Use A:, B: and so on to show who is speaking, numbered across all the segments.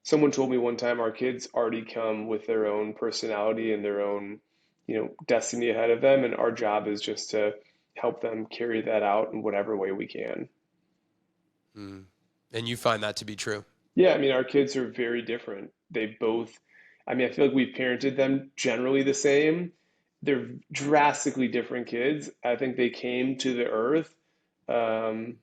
A: someone told me one time our kids already come with their own personality and their own, destiny ahead of them, and our job is just to help them carry that out in whatever way we can.
B: Mm. And you find that to be true?
A: Yeah, I mean, our kids are very different. They both, I mean, I feel like we've parented them generally the same. They're drastically different kids. I think they came to the earth um,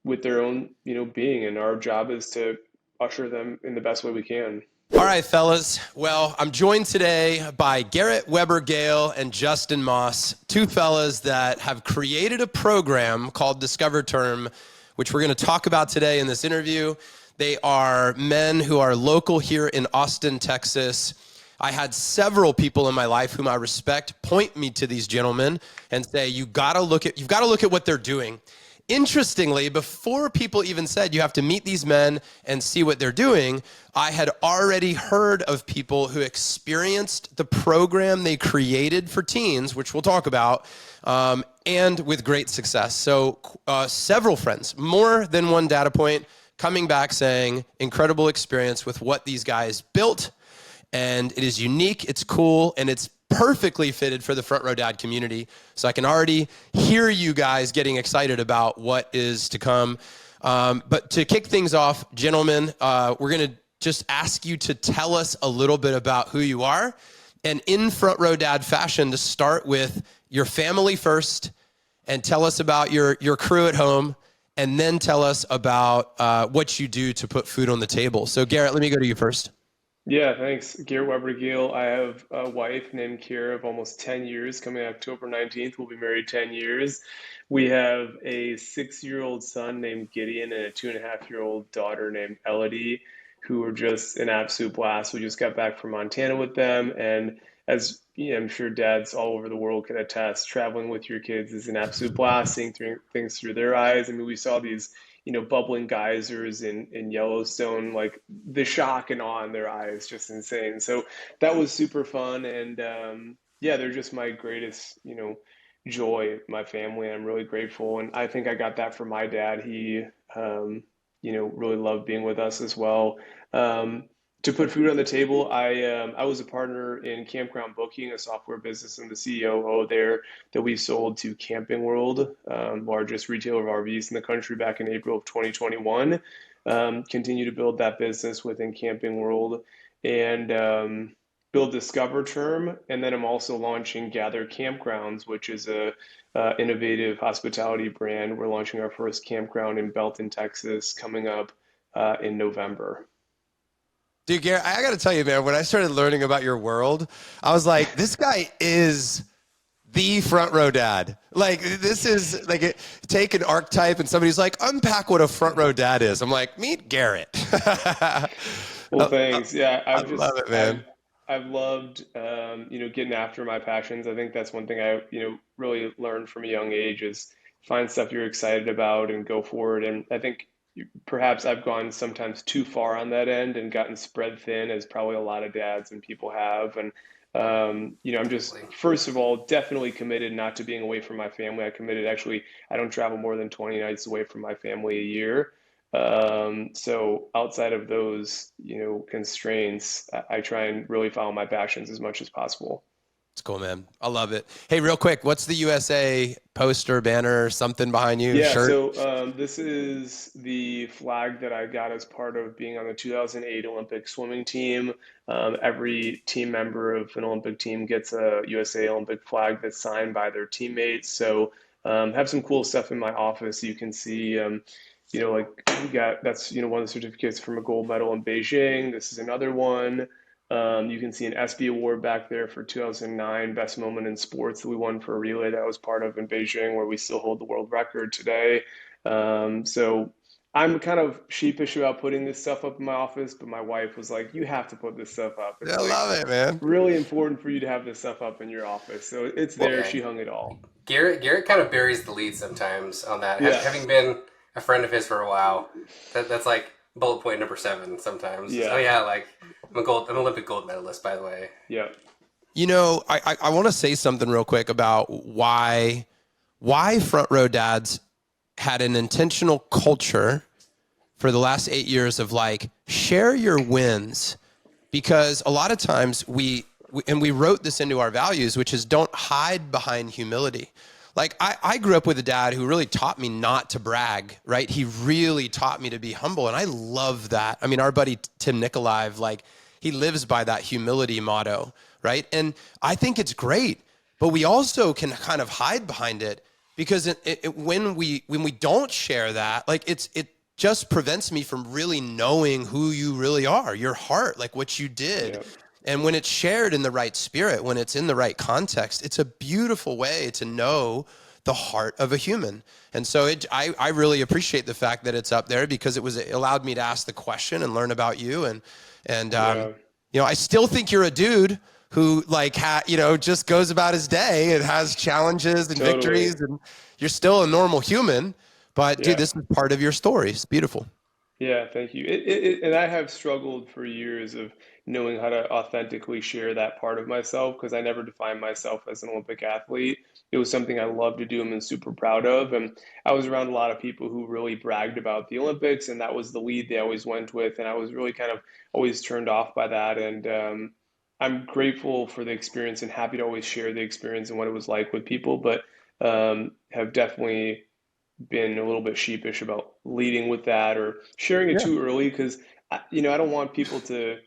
A: with their own, being, and our job is to usher them in the best way we can.
B: All right, fellas. Well, I'm joined today by Garrett Weber-Gale and Justin Moss, two fellas that have created a program called Discover Term, which we're going to talk about today in this interview. They are men who are local here in Austin, Texas. I had several people in my life whom I respect point me to these gentlemen and say, you've got to look at what they're doing. Interestingly, before people even said you have to meet these men and see what they're doing, I had already heard of people who experienced the program they created for teens, which we'll talk about, and with great success. So several friends, more than one data point, coming back saying incredible experience with what these guys built. And it is unique, it's cool, and it's perfectly fitted for the Front Row Dad community. So I can already hear you guys getting excited about what is to come. But to kick things off, gentlemen, we're going to just ask you to tell us a little bit about who you are. And in Front Row Dad fashion, to start with your family first, and tell us about your crew at home, and then tell us about what you do to put food on the table. So Garrett, let me go to you first.
A: Yeah, thanks. Garrett Weber-Gale. I have a wife named Kira of almost 10 years. Coming October 19th, we'll be married 10 years. We have a 6-year-old son named Gideon and a 2.5-year-old daughter named Elodie, who are just an absolute blast. We just got back from Montana with them. And as I'm sure dads all over the world can attest, traveling with your kids is an absolute blast, seeing things through their eyes. I mean, we saw these bubbling geysers in Yellowstone, like the shock and awe in their eyes, just insane. So that was super fun. And yeah, they're just my greatest, joy, my family. I'm really grateful. And I think I got that from my dad. He, really loved being with us as well. Um, to put food on the table, I was a partner in Campground Booking, a software business, and the COO there that we sold to Camping World, largest retailer of RVs in the country, back in April of 2021. Continue to build that business within Camping World and build Discover Term, and then I'm also launching Gather Campgrounds, which is a innovative hospitality brand. We're launching our first campground in Belton, Texas, coming up in November.
B: Dude, Garrett, I got to tell you, man, when I started learning about your world, I was like, this guy is the front row dad. Like, this is like, take an archetype and somebody's like, unpack what a front row dad is. I'm like, meet Garrett.
A: Well, thanks. Yeah,
B: I love it, man.
A: I've loved getting after my passions. I think that's one thing I really learned from a young age is find stuff you're excited about and go for it. And I think perhaps I've gone sometimes too far on that end and gotten spread thin, as probably a lot of dads and people have. And I'm just first of all definitely committed not to being away from my family. I don't travel more than 20 nights away from my family a year. So outside of those, constraints, I try and really follow my passions as much as possible.
B: It's cool, man. I love it. Hey, real quick, what's the USA poster, banner, something behind you,
A: Yeah,
B: shirt?
A: so this is the flag that I got as part of being on the 2008 Olympic swimming team. Every team member of an Olympic team gets a USA Olympic flag that's signed by their teammates. So have some cool stuff in my office. You can see, like we got that's one of the certificates from a gold medal in Beijing. This is another one. You can see an ESPY award back there for 2009 best moment in sports that we won for a relay that I was part of in Beijing, where we still hold the world record today. So I'm kind of sheepish about putting this stuff up in my office, but my wife was like, "You have to put this stuff up. It's
B: I
A: like
B: love it, man.
A: really important for you to have this stuff up in your office." So it's
C: Well,
A: there.
C: yeah,
A: She hung it all.
C: Garrett kind of buries the lead sometimes on that.
A: Yeah,
C: Having been a friend of his for a while, that's like bullet point number 7 sometimes.
A: yeah,
C: Oh yeah, like I'm an Olympic gold medalist, by the way.
A: yeah.
B: I want to say something real quick about why front row dads had an intentional culture for the last 8 years of like share your wins, because a lot of times we wrote this into our values, which is don't hide behind humility. Like I grew up with a dad who really taught me not to brag, right? He really taught me to be humble, and I love that. I mean, our buddy Tim Nikolive, like, he lives by that humility motto, right? And I think it's great, but we also can kind of hide behind it, because when we don't share that, like, it just prevents me from really knowing who you really are, your heart, like what you did.
A: Yep.
B: And when it's shared in the right spirit, when it's in the right context, it's a beautiful way to know the heart of a human. And so I really appreciate the fact that it's up there, because it allowed me to ask the question and learn about you. And
A: Yeah.
B: you know, I still think you're a dude who, like, just goes about his day and has challenges and
A: Totally.
B: victories, and you're still a normal human. But dude,
A: Yeah.
B: this is part of your story. It's beautiful.
A: Yeah, thank you. And I have struggled for years of knowing how to authentically share that part of myself, because I never defined myself as an Olympic athlete. It was something I loved to do and was super proud of. And I was around a lot of people who really bragged about the Olympics, and that was the lead they always went with. And I was really kind of always turned off by that. And I'm grateful for the experience and happy to always share the experience and what it was like with people, but have definitely been a little bit sheepish about leading with that or sharing it
B: Yeah.
A: too early, because I don't want people to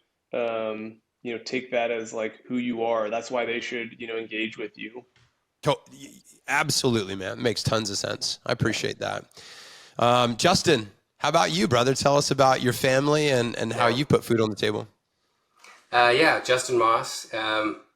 A: take that as like who you are. That's why they should engage with you.
B: To- Absolutely, man. Makes tons of sense. I appreciate that. Justin, how about you, brother? Tell us about your family and how
C: Yeah.
B: you put food on the table.
C: Yeah, Justin Moss.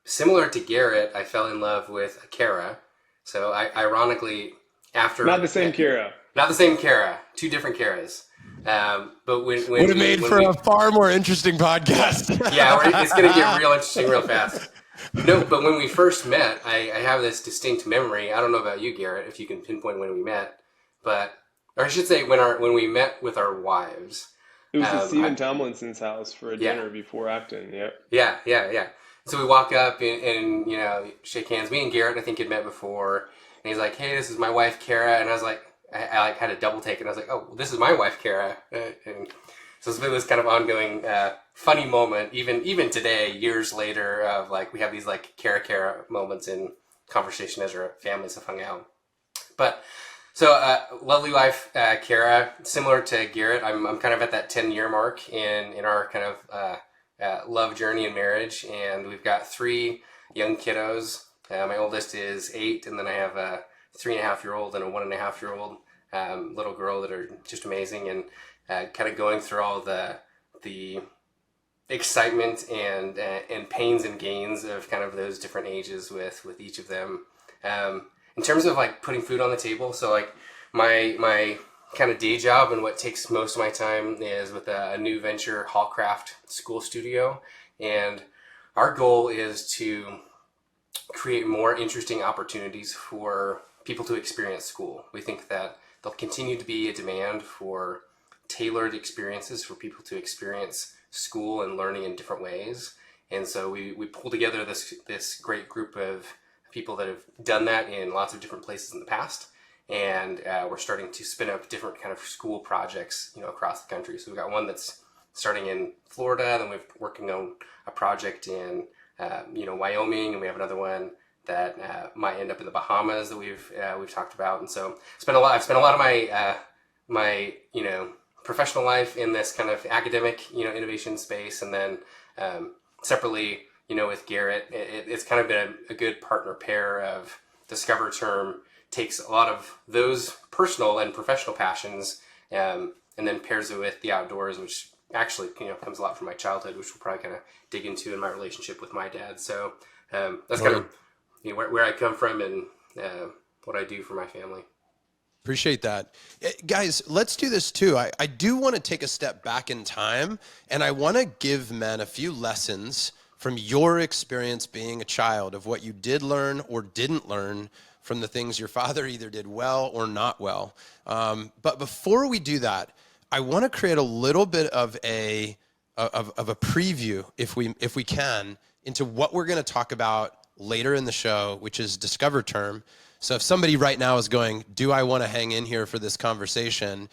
C: Similar to Garrett, I fell in love with Kara. So ironically, after
A: Not the same Kira.
C: not the same Kara, two different Karas. But when
B: Would have made
C: when
B: for
C: we
B: a far more interesting podcast.
C: yeah, it's going to get real interesting real fast. No, but when we first met, I have this distinct memory. I don't know about you, Garrett, if you can pinpoint when we met, but or I should say when we met with our wives.
A: It was at
C: I,
A: Stephen Tomlinson's house for a
C: yeah,
A: dinner before Acton. Yep.
C: yeah. So we walk up and shake hands. Me and Garrett, I think, had met before, and he's like, "Hey, this is my wife, Kara," and I was like, I like had a double take, and I was like, "Oh, well, this is my wife, Kara," and so it's been this kind of ongoing funny moment, even today, years later, of like we have these like Kara moments in conversation as our families have hung out. But so lovely wife, Kara, similar to Garrett, I'm kind of at that 10-year mark in our kind of love journey and marriage, and we've got 3 young kiddos. My oldest is 8, and then I have a 3.5-year-old and a 1.5-year-old little girl that are just amazing, and kind of going through all the excitement and pains and gains of kind of those different ages with each of them. In terms of like putting food on the table, so like my kind of day job and what takes most of my time is with a new venture, Hallcraft School Studio, and our goal is to create more interesting opportunities for people to experience school. We think that there'll continue to be a demand for tailored experiences for people to experience school and learning in different ways. And so we pull together this great group of people that have done that in lots of different places in the past. And we're starting to spin up different kind of school projects, across the country. So we've got one that's starting in Florida, then we're working on a project in, Wyoming, and we have another one that might end up in the Bahamas that we've talked about. And so I've spent a lot of my professional life in this kind of academic, innovation space, and then separately, with Garrett, it's kind of been a good partner pair of Discover Term takes a lot of those personal and professional passions, and then pairs it with the outdoors, which actually comes a lot from my childhood, which we'll probably kind of dig into in my relationship with my dad. So that's kind of where I come from and what I do for my family.
B: Appreciate that. Guys, let's do this too. I do want to take a step back in time, and I want to give men a few lessons from your experience being a child, of what you did learn or didn't learn from the things your father either did well or not well. But before we do that, I want to create a little bit of a preview, if we can, into what we're going to talk about later in the show, which is Discover Term. So if somebody right now is going, do I want to hang in here for this conversation?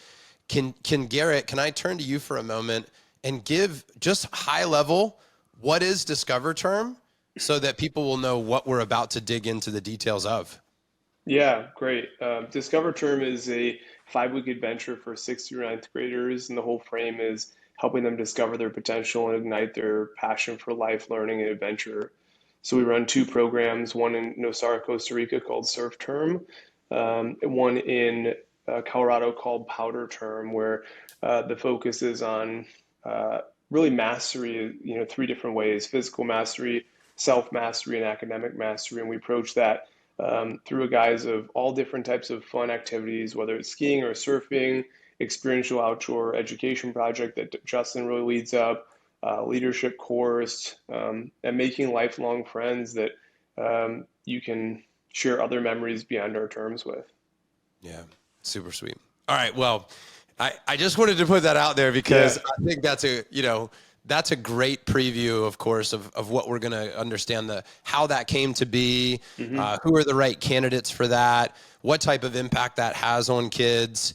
B: Can Garrett, can I turn to you for a moment and give just high level, what is Discover Term, so that people will know what we're about to dig into the details of.
A: Yeah, great. Discover Term is a 5-week adventure for 6th through 9th graders, and the whole frame is helping them discover their potential and ignite their passion for life, learning, and adventure. So we run 2 programs, one in Nosara, Costa Rica called Surf Term, and one in Colorado called Powder Term, where the focus is on really mastery, 3 different ways: physical mastery, self mastery, and academic mastery. And we approach that through a guise of all different types of fun activities, whether it's skiing or surfing, experiential outdoor education project that Justin really leads up, leadership course, and making lifelong friends that you can share other memories beyond our terms with.
B: Yeah, super sweet. All right, well, I just wanted to put that out there because
A: Yeah.
B: I think that's a great preview, of course, of what we're going to understand, how that came to be, who are the right candidates for that, what type of impact that has on kids.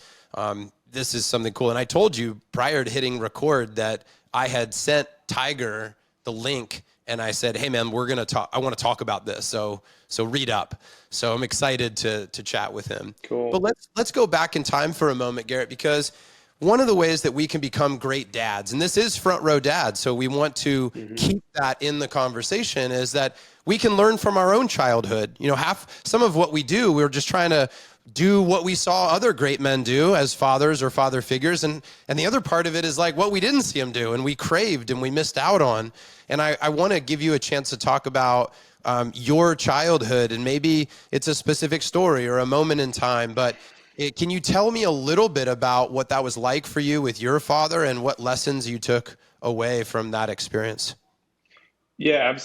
B: This is something cool. And I told you prior to hitting record that I had sent Tiger the link, and I said, hey man, we're going to talk. I want to talk about this. So read up. So I'm excited to chat with him.
A: Cool.
B: But let's go back in time for a moment, Garrett, because one of the ways that we can become great dads, and this is Front Row Dad, so we want to keep that in the conversation, is that we can learn from our own childhood. Some of what we do, we're just trying to do what we saw other great men do as fathers or father figures, and the other part of it is like what we didn't see them do and we craved and we missed out on. And I want to give you a chance to talk about your childhood, and maybe it's a specific story or a moment in time, but can you tell me a little bit about what that was like for you with your father and what lessons you took away from that experience?
A: Yeah,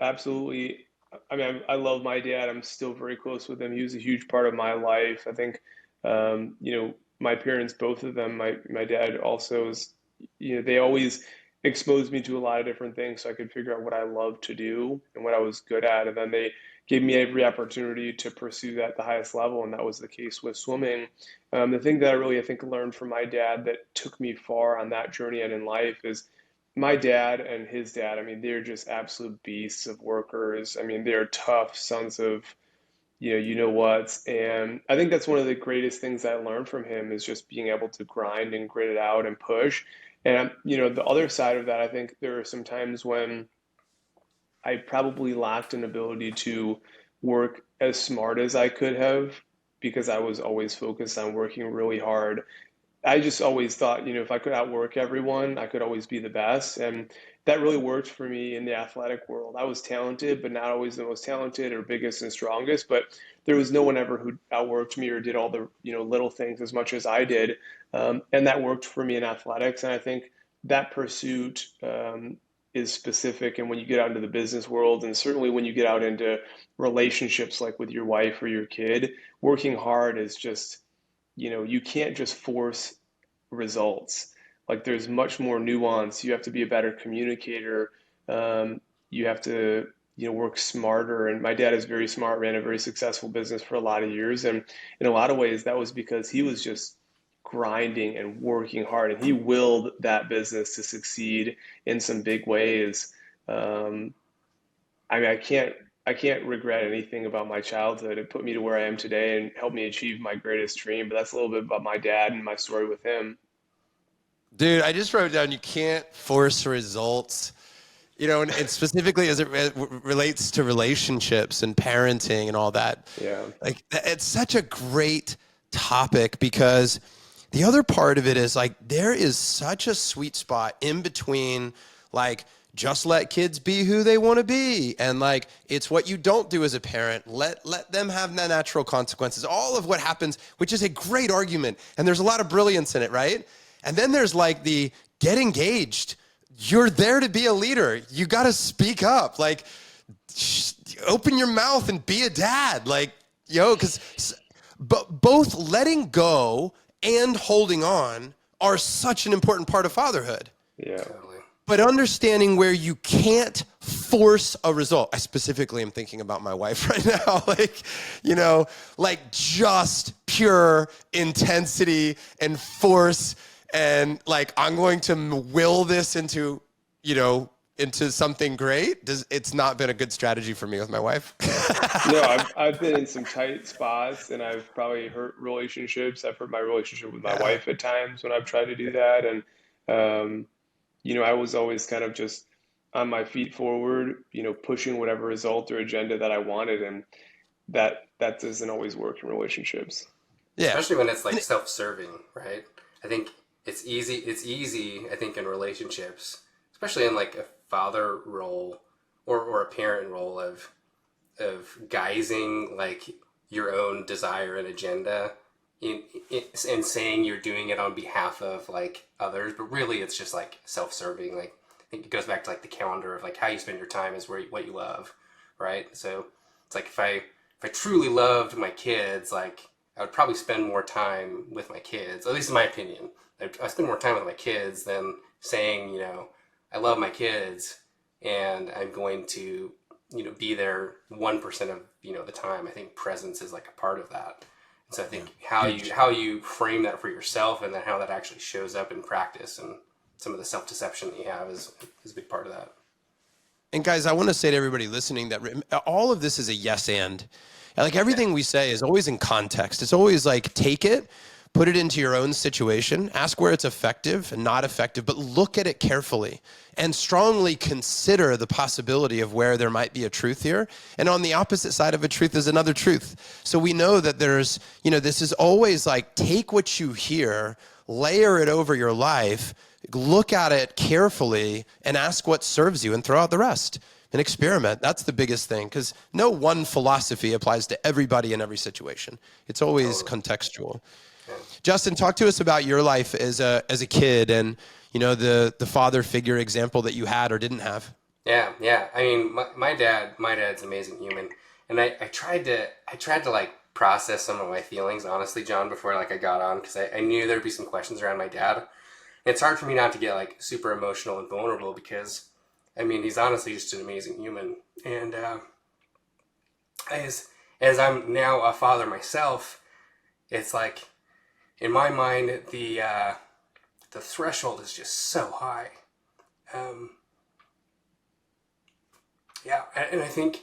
A: absolutely. I mean, I love my dad. I'm still very close with him. He was a huge part of my life. I think, my parents, both of them, my dad also is, they always exposed me to a lot of different things so I could figure out what I loved to do and what I was good at. And then they gave me every opportunity to pursue that at the highest level, and that was the case with swimming. The thing that I really, I think, learned from my dad that took me far on that journey and in life is my dad and his dad. I mean, they're just absolute beasts of workers. I mean, they're tough sons of, what. And I think that's one of the greatest things I learned from him is just being able to grind and grit it out and push. And, the other side of that, I think there are some times when I probably lacked an ability to work as smart as I could have because I was always focused on working really hard. I just always thought, if I could outwork everyone, I could always be the best. And that really worked for me in the athletic world. I was talented, but not always the most talented or biggest and strongest. But there was no one ever who outworked me or did all the, little things as much as I did. And that worked for me in athletics. And I think that pursuit is specific. And when you get out into the business world, and certainly when you get out into relationships like with your wife or your kid, working hard is just, you can't just force results. Like there's much more nuance. You have to be a better communicator. You have to, work smarter. And my dad is very smart, ran a very successful business for a lot of years. And in a lot of ways, that was because he was just grinding and working hard, and he willed that business to succeed in some big ways. I mean, I can't regret anything about my childhood. It put me to where I am today and helped me achieve my greatest dream. But that's a little bit about my dad and my story with him.
B: Dude, I just wrote down, you can't force results, and specifically as it relates to relationships and parenting and all that.
A: Yeah.
B: Like, it's such a great topic because the other part of it is like, there is such a sweet spot in between, like, just let kids be who they want to be. And like, it's what you don't do as a parent. Let them have the natural consequences. All of what happens, which is a great argument. And there's a lot of brilliance in it, right? And then there's like the get engaged. You're there to be a leader. You got to speak up. Like, open your mouth and be a dad. Like, because both letting go and holding on are such an important part of fatherhood.
A: Yeah.
C: Totally.
B: But understanding where you can't force a result. I specifically am thinking about my wife right now. Like just pure intensity and force and like I'm going to will this into, you know, into something great. It's not been a good strategy for me with my wife.
A: No, I've been in some tight spots, and I've probably hurt relationships. I've hurt my relationship with my
B: Yeah.
A: wife at times when I've tried to do that, and um, I was always kind of just on my feet forward, pushing whatever result or agenda that I wanted, and that doesn't always work in relationships.
B: Yeah.
C: Especially when it's like self-serving, right? I think it's easy, I think, in relationships, especially in like a father role or a parent role of guising like your own desire and agenda in saying you're doing it on behalf of like others, but really it's just like self-serving. Like I think it goes back to like the calendar of like how you spend your time is what you love, right? So it's like if I truly loved my kids, like I would probably spend more time with my kids, at least in my opinion. I spend more time with my kids than saying, I love my kids and I'm going to, be there 1% of, the time. I think presence is like a part of that. And so I think how you frame that for yourself and then how that actually shows up in practice and some of the self-deception that you have is a big part of that.
B: And guys, I want to say to everybody listening that all of this is a yes and. Like everything we say is always in context. It's always like take it, put it into your own situation, ask where it's effective and not effective, but look at it carefully and strongly consider the possibility of where there might be a truth here. And on the opposite side of a truth is another truth. So we know that there's, this is always like take what you hear, layer it over your life, look at it carefully and ask what serves you and throw out the rest and experiment. That's the biggest thing, because no one philosophy applies to everybody in every situation. It's always contextual. Justin, talk to us about your life as a kid and the father figure example that you had or didn't have.
C: Yeah. I mean, my dad's an amazing human, and I tried to like process some of my feelings, honestly, John, before like I got on, because I knew there'd be some questions around my dad. It's hard for me not to get like super emotional and vulnerable because, I mean, he's honestly just an amazing human. And as I'm now a father myself, it's like in my mind the threshold is just so high. And I think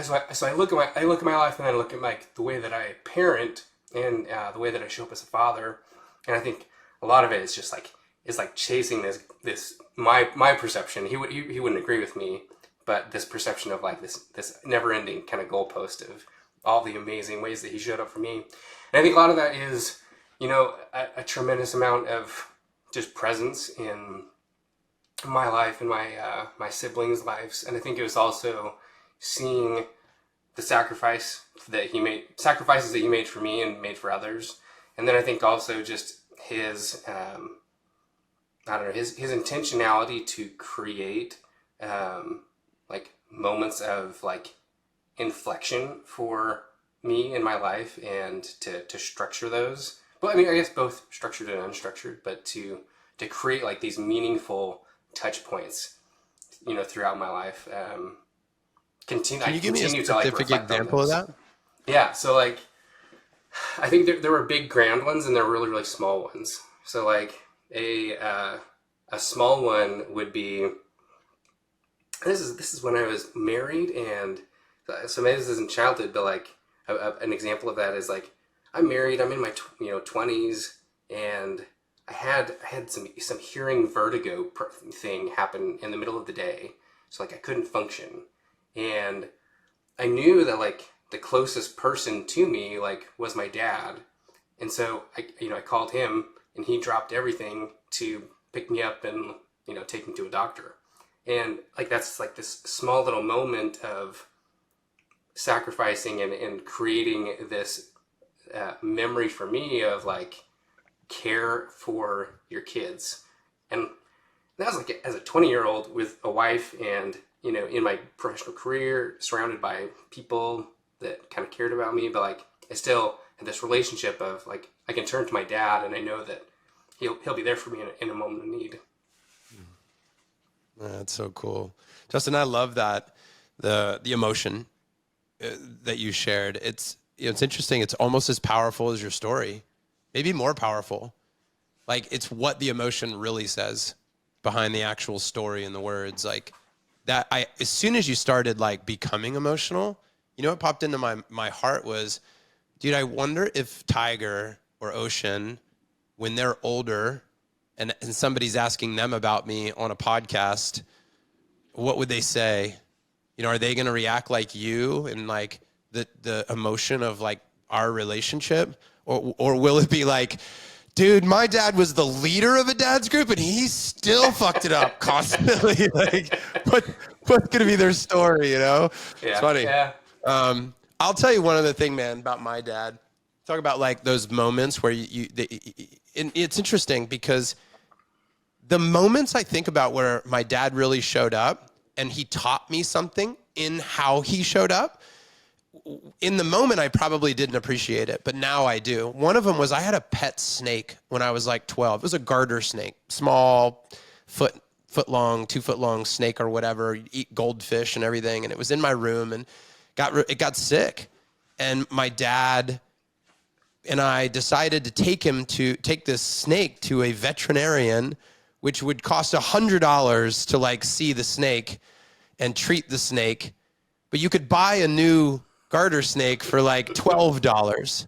C: so I look at my life and I look at like the way that I parent and the way that I show up as a father, and I think a lot of it is just like is like chasing this my perception. He wouldn't agree with me, but this perception of like this never ending kind of goalpost of all the amazing ways that he showed up for me. And I think a lot of that is, a tremendous amount of just presence in my life and my siblings' lives. And I think it was also seeing the sacrifices that he made for me and made for others. And then I think also just his his intentionality to create like moments of like inflection for me in my life and to structure those. But I mean, I guess both structured and unstructured, but to create like these meaningful touch points, throughout my life. Can you
B: give me a specific example of that?
C: Yeah, so like I think there were big grand ones and there were really, really small ones. So like a small one would be this is when I was married, and so maybe this isn't childhood, but like an example of that is like I'm married, I'm in my 20s, and I had some hearing vertigo thing happen in the middle of the day, so like I couldn't function, and I knew that like the closest person to me like was my dad, and so I called him, and he dropped everything to pick me up and take me to a doctor, and like that's like this small little moment of sacrificing and creating this memory for me of like care for your kids. And that was like as a 20-year-old with a wife and in my professional career surrounded by people that kind of cared about me, but like I still had this relationship of like I can turn to my dad and I know that he'll be there for me in a moment of need.
B: That's so cool, Justin. I love that the emotion that you shared. It's interesting. It's almost as powerful as your story, maybe more powerful. Like, it's what the emotion really says behind the actual story and the words. Like that, as soon as you started like becoming emotional, you know what popped into my heart was, dude, I wonder if Tiger or Ocean, when they're older and somebody's asking them about me on a podcast, what would they say? You know, are they going to react like you and like the emotion of like our relationship? Or will it be like, dude, my dad was the leader of a dad's group and he still fucked it up constantly. Like, what's going to be their story, you know?
C: Yeah.
B: It's funny.
C: Yeah.
B: I'll tell you one other thing, man, about my dad. Talk about like those moments where and it's interesting because the moments I think about where my dad really showed up and he taught me something in how he showed up, in the moment, I probably didn't appreciate it, but now I do. One of them was I had a pet snake when I was like 12. It was a garter snake, small, foot long, 2 foot long snake or whatever. You eat goldfish and everything, and it was in my room and it got sick. And my dad and I decided to take this snake to a veterinarian, which would cost $100 to like see the snake and treat the snake, but you could buy a new garter snake for like $12.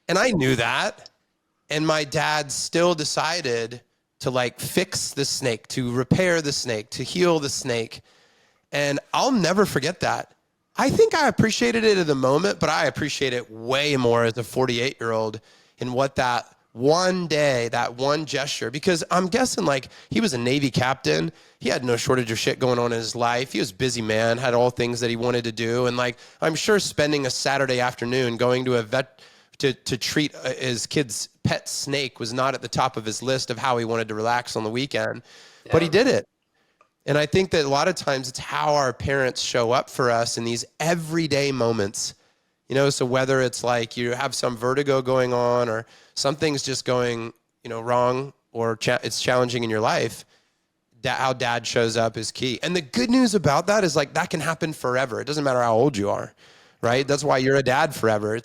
B: And I knew that. And my dad still decided to like fix the snake, to repair the snake, to heal the snake. And I'll never forget that. I think I appreciated it at the moment, but I appreciate it way more as a 48-year-old in what that one day, that one gesture, because I'm guessing like he was a Navy captain. He had no shortage of shit going on in his life. He was a busy man, had all things that he wanted to do. And like, I'm sure spending a Saturday afternoon going to a vet to treat his kid's pet snake was not at the top of his list of how he wanted to relax on the weekend, but he did it. And I think that a lot of times it's how our parents show up for us in these everyday moments. You know, so whether it's like you have some vertigo going on or something's just going, you know, wrong or it's challenging in your life, how dad shows up is key. And the good news about that is like that can happen forever. It doesn't matter how old you are, right? That's why you're a dad forever.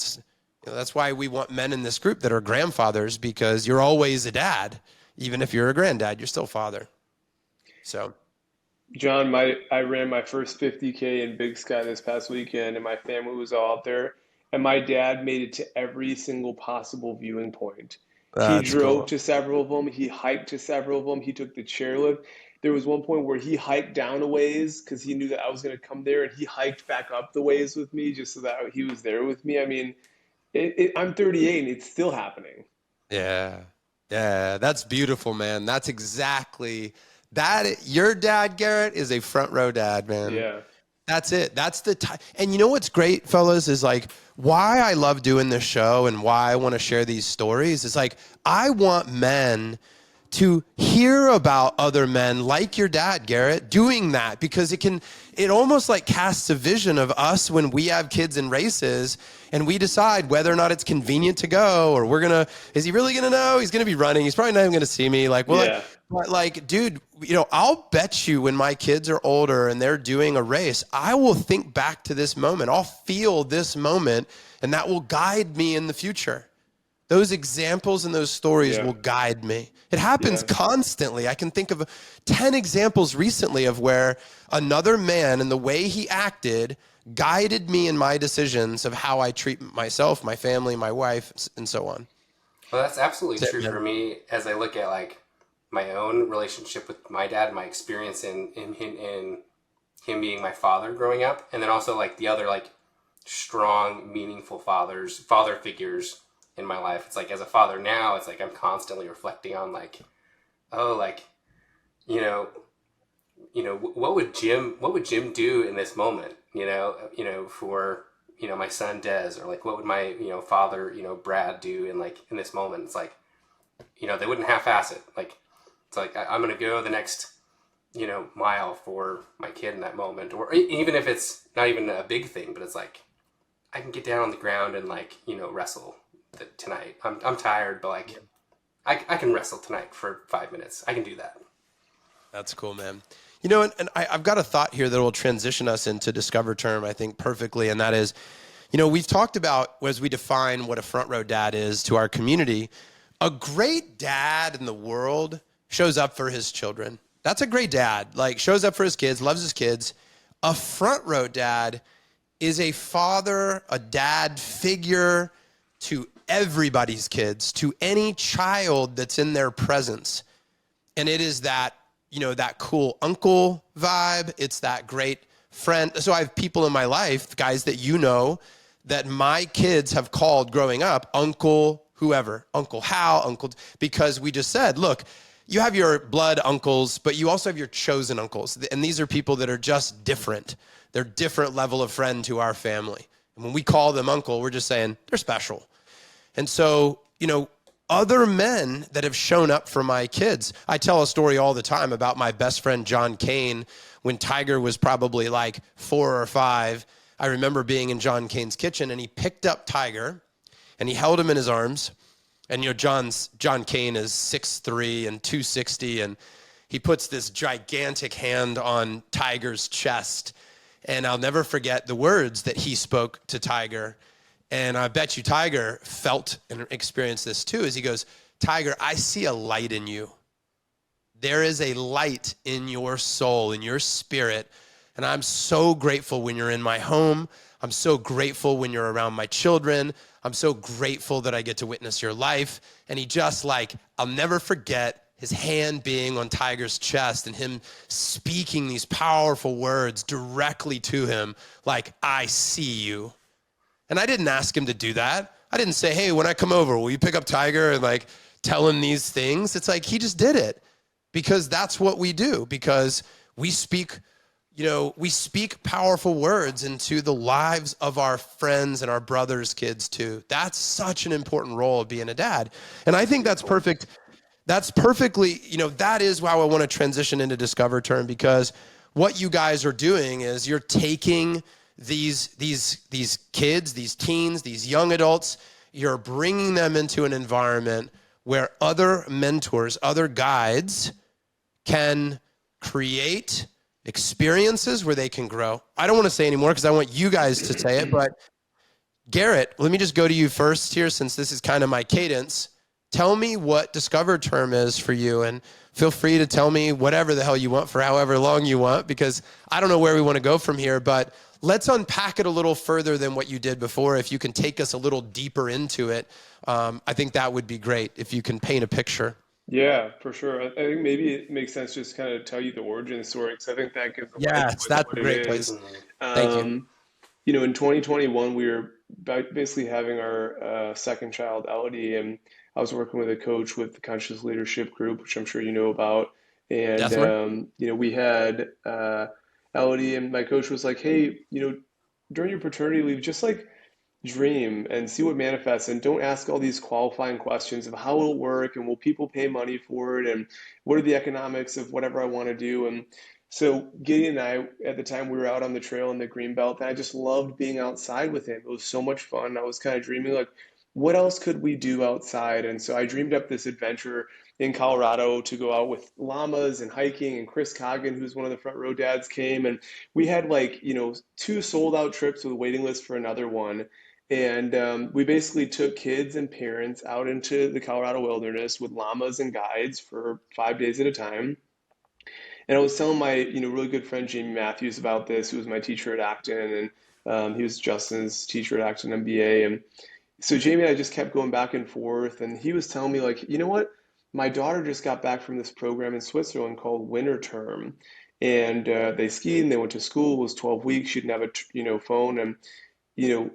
B: That's why we want men in this group that are grandfathers, because you're always a dad. Even if you're a granddad, you're still father. So.
A: John, I ran my first 50K in Big Sky this past weekend, and my family was all out there. And my dad made it to every single possible viewing point. He
B: That's
A: drove
B: cool.
A: to several of them. He hiked to several of them. He took the chairlift. There was one point where he hiked down a ways because he knew that I was going to come there, and he hiked back up the ways with me just so that he was there with me. I mean, I'm 38 and it's still happening.
B: Yeah. Yeah. That's beautiful, man. That's exactly that. Your dad, Garrett, is a front row dad, man.
A: Yeah.
B: That's it. That's the time. And you know what's great, fellas, is like why I love doing this show and why I want to share these stories is like I want men to hear about other men like your dad, Garrett, doing that, because it almost like casts a vision of us when we have kids in races and we decide whether or not it's convenient to go, or is he really going to know? He's going to be running. He's probably not even going to see me. Like, well,
A: Yeah.
B: but like, dude, you know, I'll bet you when my kids are older and they're doing a race, I will think back to this moment. I'll feel this moment, and that will guide me in the future. Those examples and those stories will guide me. It happens constantly. I can think of 10 examples recently of where another man and the way he acted guided me in my decisions of how I treat myself, my family, my wife, and so on.
C: Well, that's absolutely true for me as I look at like my own relationship with my dad, my experience in him being my father growing up, and then also like the other like strong, meaningful father figures in my life. It's like as a father now, it's like I'm constantly reflecting on like, oh, like, you know, what would Jim do in this moment? For my son Des, or like what would my father Brad do in this moment? It's like they wouldn't half-ass it. Like it's like I'm gonna go the next mile for my kid in that moment, or even if it's not even a big thing, but it's like I can get down on the ground and like wrestle tonight. I'm tired, but like I can wrestle tonight for 5 minutes. I can do that. That's
B: cool, man. And I've got a thought here that will transition us into Discover Term, I think, perfectly. And that is, we've talked about, as we define what a front row dad is to our community, A great dad in the world shows up for his children. That's a great dad. Like, shows up for his kids, loves his kids. A front row dad is a father, a dad figure to everybody's kids, to any child that's in their presence. And it is that, that cool uncle vibe. It's that great friend. So I have people in my life, guys that that my kids have called growing up Uncle whoever, Uncle Hal, Uncle, because we just said, look, you have your blood uncles, but you also have your chosen uncles. And these are people that are just different. They're different level of friend to our family. And when we call them uncle, we're just saying they're special. And so, other men that have shown up for my kids. I tell a story all the time about my best friend, John Kane, when Tiger was probably like 4 or 5. I remember being in John Kane's kitchen, and he picked up Tiger and he held him in his arms. And John Kane is 6'3" and 260, and he puts this gigantic hand on Tiger's chest. And I'll never forget the words that he spoke to Tiger. And I bet you Tiger felt and experienced this too, as he goes, Tiger, I see a light in you. There is a light in your soul, in your spirit. And I'm so grateful when you're in my home. I'm so grateful when you're around my children. I'm so grateful that I get to witness your life. And he just I'll never forget his hand being on Tiger's chest and him speaking these powerful words directly to him, like, I see you. And I didn't ask him to do that. I didn't say, hey, when I come over, will you pick up Tiger and tell him these things? It's like he just did it because that's what we do, because we speak powerful words into the lives of our friends and our brothers' kids too. That's such an important role of being a dad. And I think that's perfect. That's perfectly, that is why I want to transition into Discover Term, because what you guys are doing is you're taking these kids, these teens, these young adults, you're bringing them into an environment where other mentors, other guides can create experiences where they can grow. I don't want to say anymore because I want you guys to say it, but Garrett, let me just go to you first here, since this is kind of my cadence. Tell me what Discover Term is for you, and feel free to tell me whatever the hell you want for however long you want, because I don't know where we want to go from here, but let's unpack it a little further than what you did before. If you can take us a little deeper into it, I think that would be great if you can paint a picture.
A: Yeah, for sure. I think maybe it makes sense just kind of tell you the origin story, because I think that gives away
B: Yes, that's
A: what
B: a
A: it
B: great
A: is.
B: place. Thank you.
A: In 2021, we were basically having our second child, Elodie, and I was working with a coach with the Conscious Leadership Group, which I'm sure you know about. And,
B: Definitely.
A: we had Elodie, and my coach was like, hey, during your paternity leave, just dream and see what manifests, and don't ask all these qualifying questions of how it'll work and will people pay money for it and what are the economics of whatever I want to do. And so Gideon and I, at the time, we were out on the trail in the Greenbelt, and I just loved being outside with him. It was so much fun. I was kind of dreaming, like, what else could we do outside? And so I dreamed up this adventure in Colorado to go out with llamas and hiking. And Chris Coggin, who's one of the front row dads, came, and we had 2 sold out trips with a waiting list for another one. And we basically took kids and parents out into the Colorado wilderness with llamas and guides for 5 days at a time. And I was telling my, really good friend Jamie Matthews about this, who was my teacher at Acton, and he was Justin's teacher at Acton MBA. And so Jamie and I just kept going back and forth, and he was telling me, like, you know what? My daughter just got back from this program in Switzerland called Winter Term, and they skied and they went to school. It was 12 weeks. She didn't have a, phone, and you know,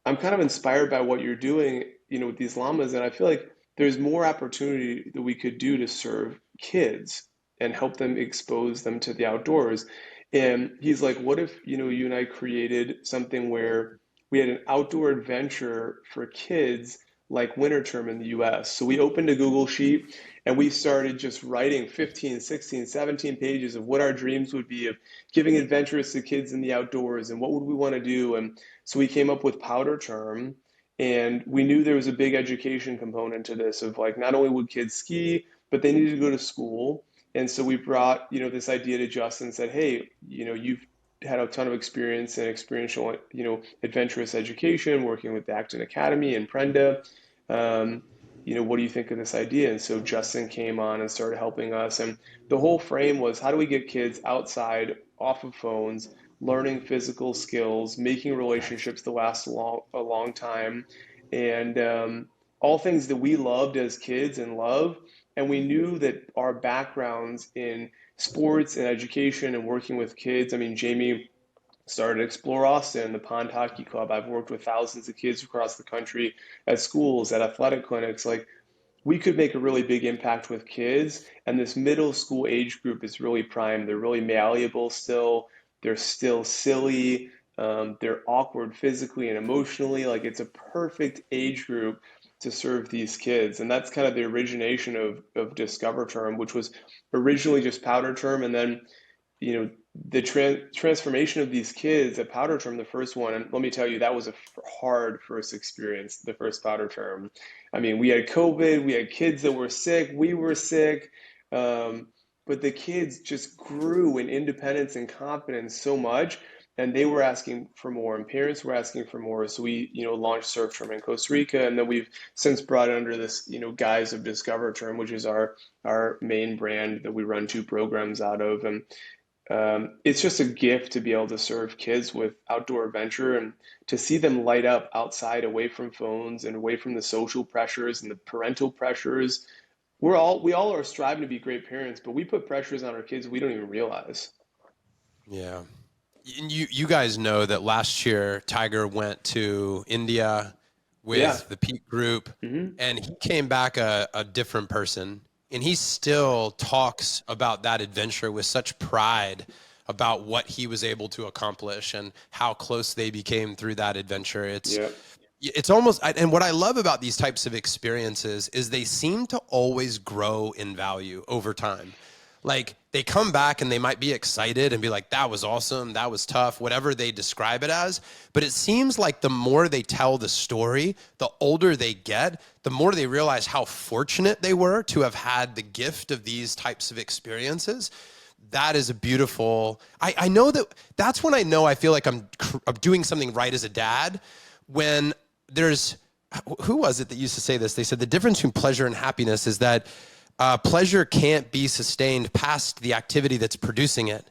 A: I'm kind of inspired by what you're doing, with these llamas, and I feel like there's more opportunity that we could do to serve kids and help them expose them to the outdoors. And he's like, what if, you and I created something where we had an outdoor adventure for kids like winter term in the US. So we opened a Google sheet and we started just writing 15, 16, 17 pages of what our dreams would be of giving adventures to kids in the outdoors and what would we want to do. And so we came up with Powder Term, and we knew there was a big education component to this of like not only would kids ski, but they needed to go to school. And so we brought, this idea to Justin and said, hey, you've had a ton of experience in experiential, adventurous education, working with the Acton Academy and Prenda. Um, what do you think of this idea? And so Justin came on and started helping us. And the whole frame was, how do we get kids outside, off of phones, learning physical skills, making relationships that last a long time, and all things that we loved as kids and love. And we knew that our backgrounds in sports and education and working with kids, I mean, Jamie started Explore Austin, the Pond Hockey Club. I've worked with thousands of kids across the country at schools, at athletic clinics. Like, we could make a really big impact with kids. And this middle school age group is really prime. They're really malleable still. They're still silly. They're awkward physically and emotionally. Like, it's a perfect age group to serve these kids. And that's kind of the origination of Discover Term, which was originally just Powder Term. And then the transformation of these kids at powder term, the first one, and let me tell you, that was a hard first experience, the first powder term. I mean, we had COVID, we had kids that were sick, we were sick, but the kids just grew in independence and confidence so much, and they were asking for more, and parents were asking for more. So we, launched Surf Term in Costa Rica, and then we've since brought it under this, guise of Discover Term, which is our main brand that we run 2 programs out of. And it's just a gift to be able to serve kids with outdoor adventure and to see them light up outside, away from phones and away from the social pressures and the parental pressures. We all are striving to be great parents, but we put pressures on our kids we don't even realize.
B: Yeah. And you guys know that last year Tiger went to India
A: Yeah.
B: with the Peak Group,
A: Hmm.
B: and he came back a different person. And he still talks about that adventure with such pride about what he was able to accomplish and how close they became through that adventure.
A: Yeah.
B: It's almost, and what I love about these types of experiences is they seem to always grow in value over time. Like, they come back and they might be excited and be like, that was awesome, that was tough, whatever they describe it as. But it seems like the more they tell the story, the older they get, the more they realize how fortunate they were to have had the gift of these types of experiences. That is a beautiful, I know that's when I know I feel like I'm doing something right as a dad, when there's, who was it that used to say this? They said the difference between pleasure and happiness is that pleasure can't be sustained past the activity that's producing it,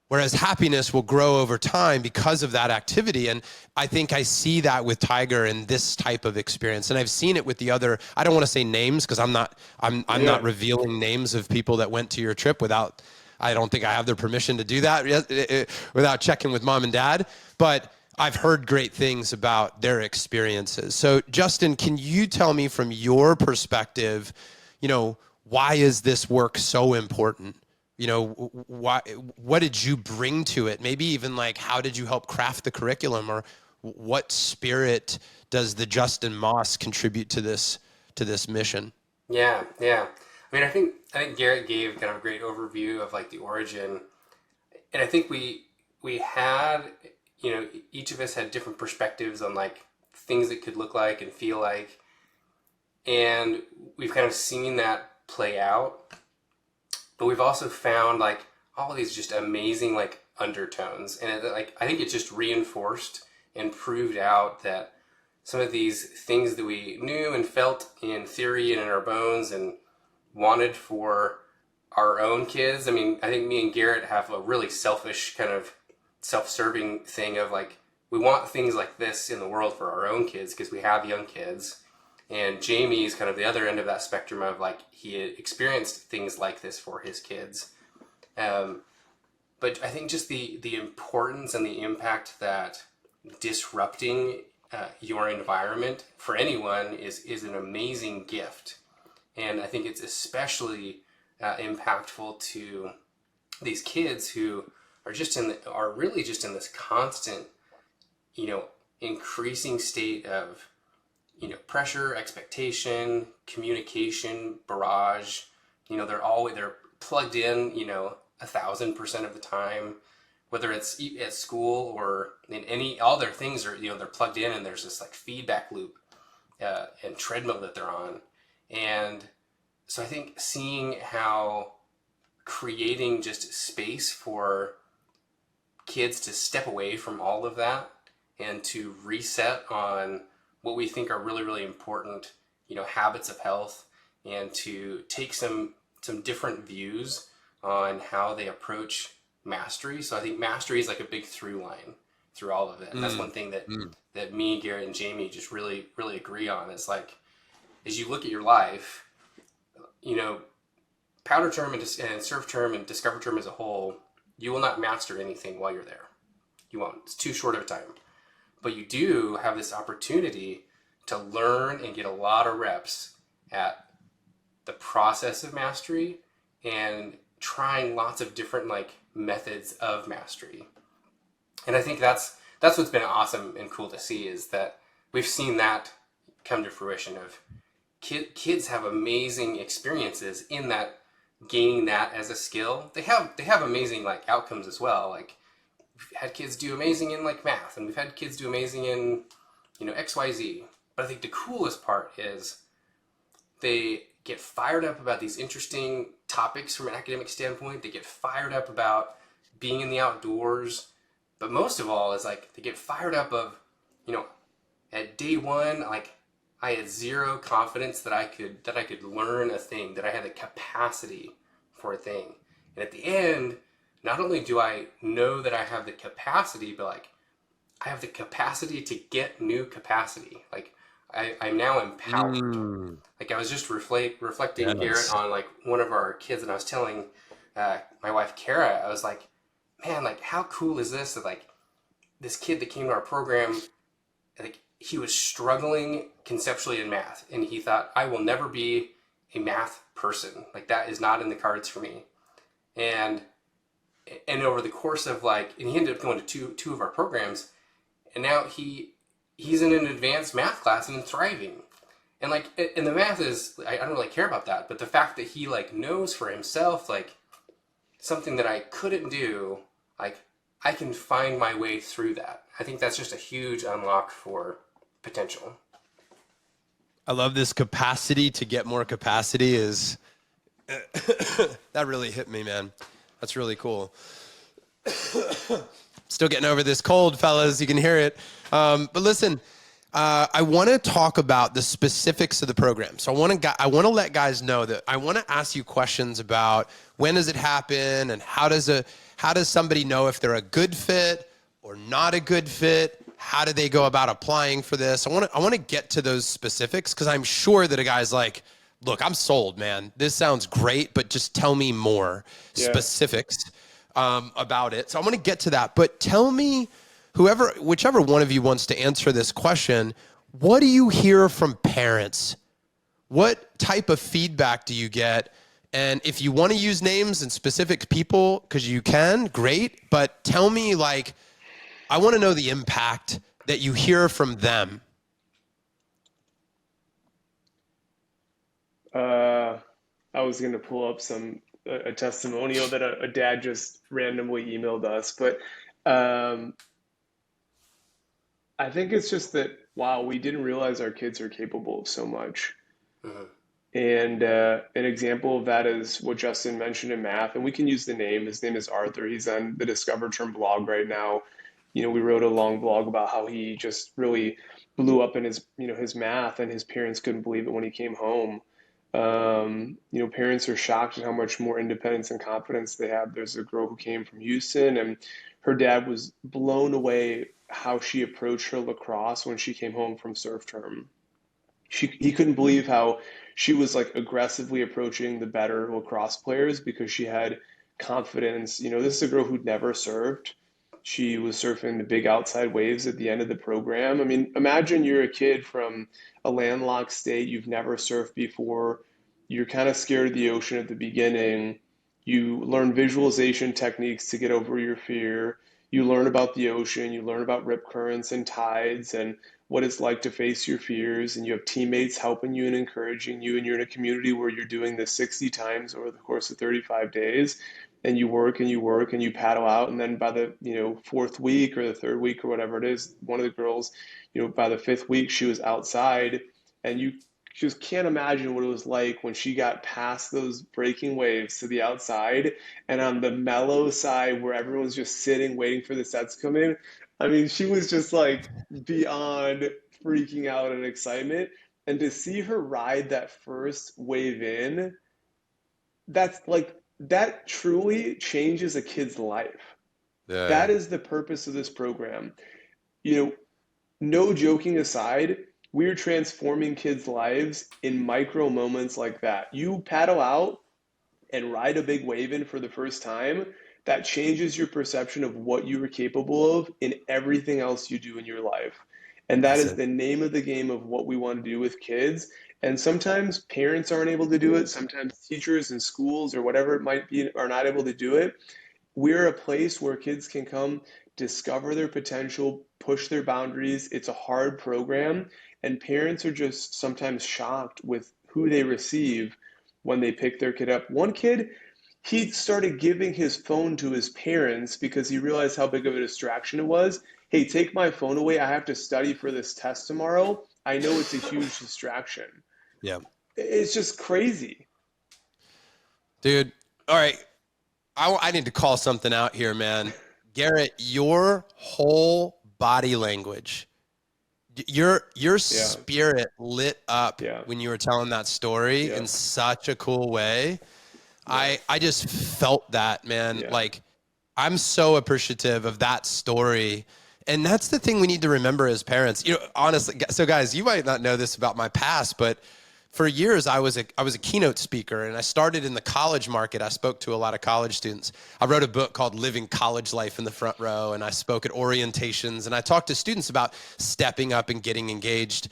B: whereas happiness will grow over time because of that activity. And I think I see that with Tiger in this type of experience, and I've seen it with the other. I don't want to say names because I'm not
A: Yeah.
B: revealing names of people that went to your trip without. I don't think I have their permission to do that without checking with mom and dad, but I've heard great things about their experiences. So, Justin, can you tell me from your perspective, why is this work so important? What did you bring to it? Maybe even like, how did you help craft the curriculum, or what spirit does the Justin Moss contribute to this mission?
C: Yeah, yeah. I mean, I think Garrett gave kind of a great overview of like the origin, and I think we had, each of us had different perspectives on like things it could look like and feel like, and we've kind of seen that play out. But we've also found like all of these just amazing like undertones, and like I think it just reinforced and proved out that some of these things that we knew and felt in theory and in our bones and wanted for our own kids. I mean, I think me and Garrett have a really selfish kind of self-serving thing of like, we want things like this in the world for our own kids because we have young kids. And Jamie is kind of the other end of that spectrum of like, he had experienced things like this for his kids. But I think just the importance and the impact that disrupting your environment for anyone is an amazing gift. And I think it's especially impactful to these kids who are really just in this constant, increasing state of, pressure, expectation, communication, barrage. They're plugged in, 1,000% of the time, whether it's at school or in all their things are, they're plugged in, and there's this like feedback loop and treadmill that they're on. And so I think seeing how creating just space for kids to step away from all of that and to reset on what we think are really, really important habits of health, and to take some different views on how they approach mastery. So I think mastery is like a big through line through all of it, and that's
B: Mm,
C: one thing that
B: mm,
C: me, Garrett, and Jamie just really agree on. Is like, as you look at your life, you know, powder term and surf term and discover term as a whole, you will not master anything while you're there. You won't. It's too short of a time. But you do have this opportunity to learn and get a lot of reps at the process of mastery and trying lots of different like methods of mastery. And I think that's what's been awesome and cool to see, is that we've seen that come to fruition of kids have amazing experiences in that, gaining that as a skill. They have amazing like outcomes as well. Like, we've had kids do amazing in like math, and we've had kids do amazing in XYZ. But I think the coolest part is they get fired up about these interesting topics from an academic standpoint. They get fired up about being in the outdoors. But most of all is like they get fired up of, you know, at day one, like I had zero confidence that I could learn a thing, that I had the capacity for a thing. And at the end, not only do I know that I have the capacity, but like I have the capacity to get new capacity. Like I'm now empowered.
B: mm.
C: Like I was just reflecting, Garrett,
B: Yes.
C: on like one of our kids, and I was telling my wife Kara, I was like, man, like how cool is this? That like this kid that came to our program, like he was struggling conceptually in math, and he thought, I will never be a math person. Like that is not in the cards for me. And over the course of like, and he ended up going to two of our programs, and now he's in an advanced math class and thriving. And like, and the math is, I don't really care about that, but the fact that he like knows for himself, like something that I couldn't do, like I can find my way through that. I think that's just a huge unlock for potential.
B: I love this capacity to get more capacity is that really hit me, man. That's really cool. Still getting over this cold, fellas. You can hear it. But listen, I want to talk about the specifics of the program. So I want to let guys know that I want to ask you questions about when does it happen, and how does somebody know if they're a good fit or not a good fit? How do they go about applying for this? I want to get to those specifics, because I'm sure that a guy's like, look, I'm sold, man. This sounds great, but just tell me more
A: Yeah.
B: specifics about it. So I want to get to that. But tell me, whichever one of you wants to answer this question, what do you hear from parents? What type of feedback do you get? And if you want to use names and specific people, because you can, great. But tell me, like, I want to know the impact that you hear from them.
A: Uh, I was going to pull up a testimonial that a dad just randomly emailed us, but um, I think it's just that, wow, we didn't realize our kids are capable of so much.
C: Mm-hmm.
A: And an example of that is what Justin mentioned in math, and we can use the name. His name is Arthur. He's on the Discover Term blog right now. We wrote a long blog about how he just really blew up in his math, and his parents couldn't believe it when he came home. Parents are shocked at how much more independence and confidence they have. There's a girl who came from Houston, and her dad was blown away how she approached her lacrosse when she came home from surf term. He couldn't believe how she was like aggressively approaching the better lacrosse players because she had confidence. This is a girl who'd never surfed. She was surfing the big outside waves at the end of the program. I mean, imagine you're a kid from a landlocked state, you've never surfed before, you're kind of scared of the ocean at the beginning. You learn visualization techniques to get over your fear. You learn about the ocean, you learn about rip currents and tides and what it's like to face your fears, and you have teammates helping you and encouraging you, and you're in a community where you're doing this 60 times over the course of 35 days, and you work and you work and you paddle out, and then by the fourth week or the third week or whatever it is, one of the girls, by the fifth week she was outside, and you just can't imagine what it was like when she got past those breaking waves to the outside, and on the mellow side where everyone's just sitting waiting for the sets to come in. I mean, she was just like beyond freaking out and excitement. And to see her ride that first wave in, that's like, that truly changes a kid's life.
B: Yeah.
A: That is the purpose of this program. You know, no joking aside, we're transforming kids' lives in micro moments like that. You paddle out and ride a big wave in for the first time, that changes your perception of what you are capable of in everything else you do in your life. And that
B: That's
A: is
B: it.
A: the name of the game of what we want to do with kids. And sometimes parents aren't able to do it. Sometimes teachers and schools or whatever it might be are not able to do it. We're a place where kids can come discover their potential, push their boundaries. It's a hard program, and parents are just sometimes shocked with who they receive when they pick their kid up. One kid, he started giving his phone to his parents because he realized how big of a distraction it was. Hey, take my phone away. I have to study for this test tomorrow. I know it's a huge distraction.
B: Yeah.
A: It's just crazy.
B: Dude. All right. I need to call something out here, man. Garrett, your whole body language, your
A: Yeah,
B: spirit lit up
A: yeah,
B: when you were telling that story
A: yeah,
B: in such a cool way.
A: yeah,
B: I just felt that, man.
A: yeah,
B: Like, I'm so appreciative of that story. And that's the thing we need to remember as parents. You know, honestly, so guys, you might not know this about my past, but for years I was a keynote speaker, and I started in the college market. I spoke to a lot of college students. I wrote a book called Living College Life in the Front Row, and I spoke at orientations, and I talked to students about stepping up and getting engaged.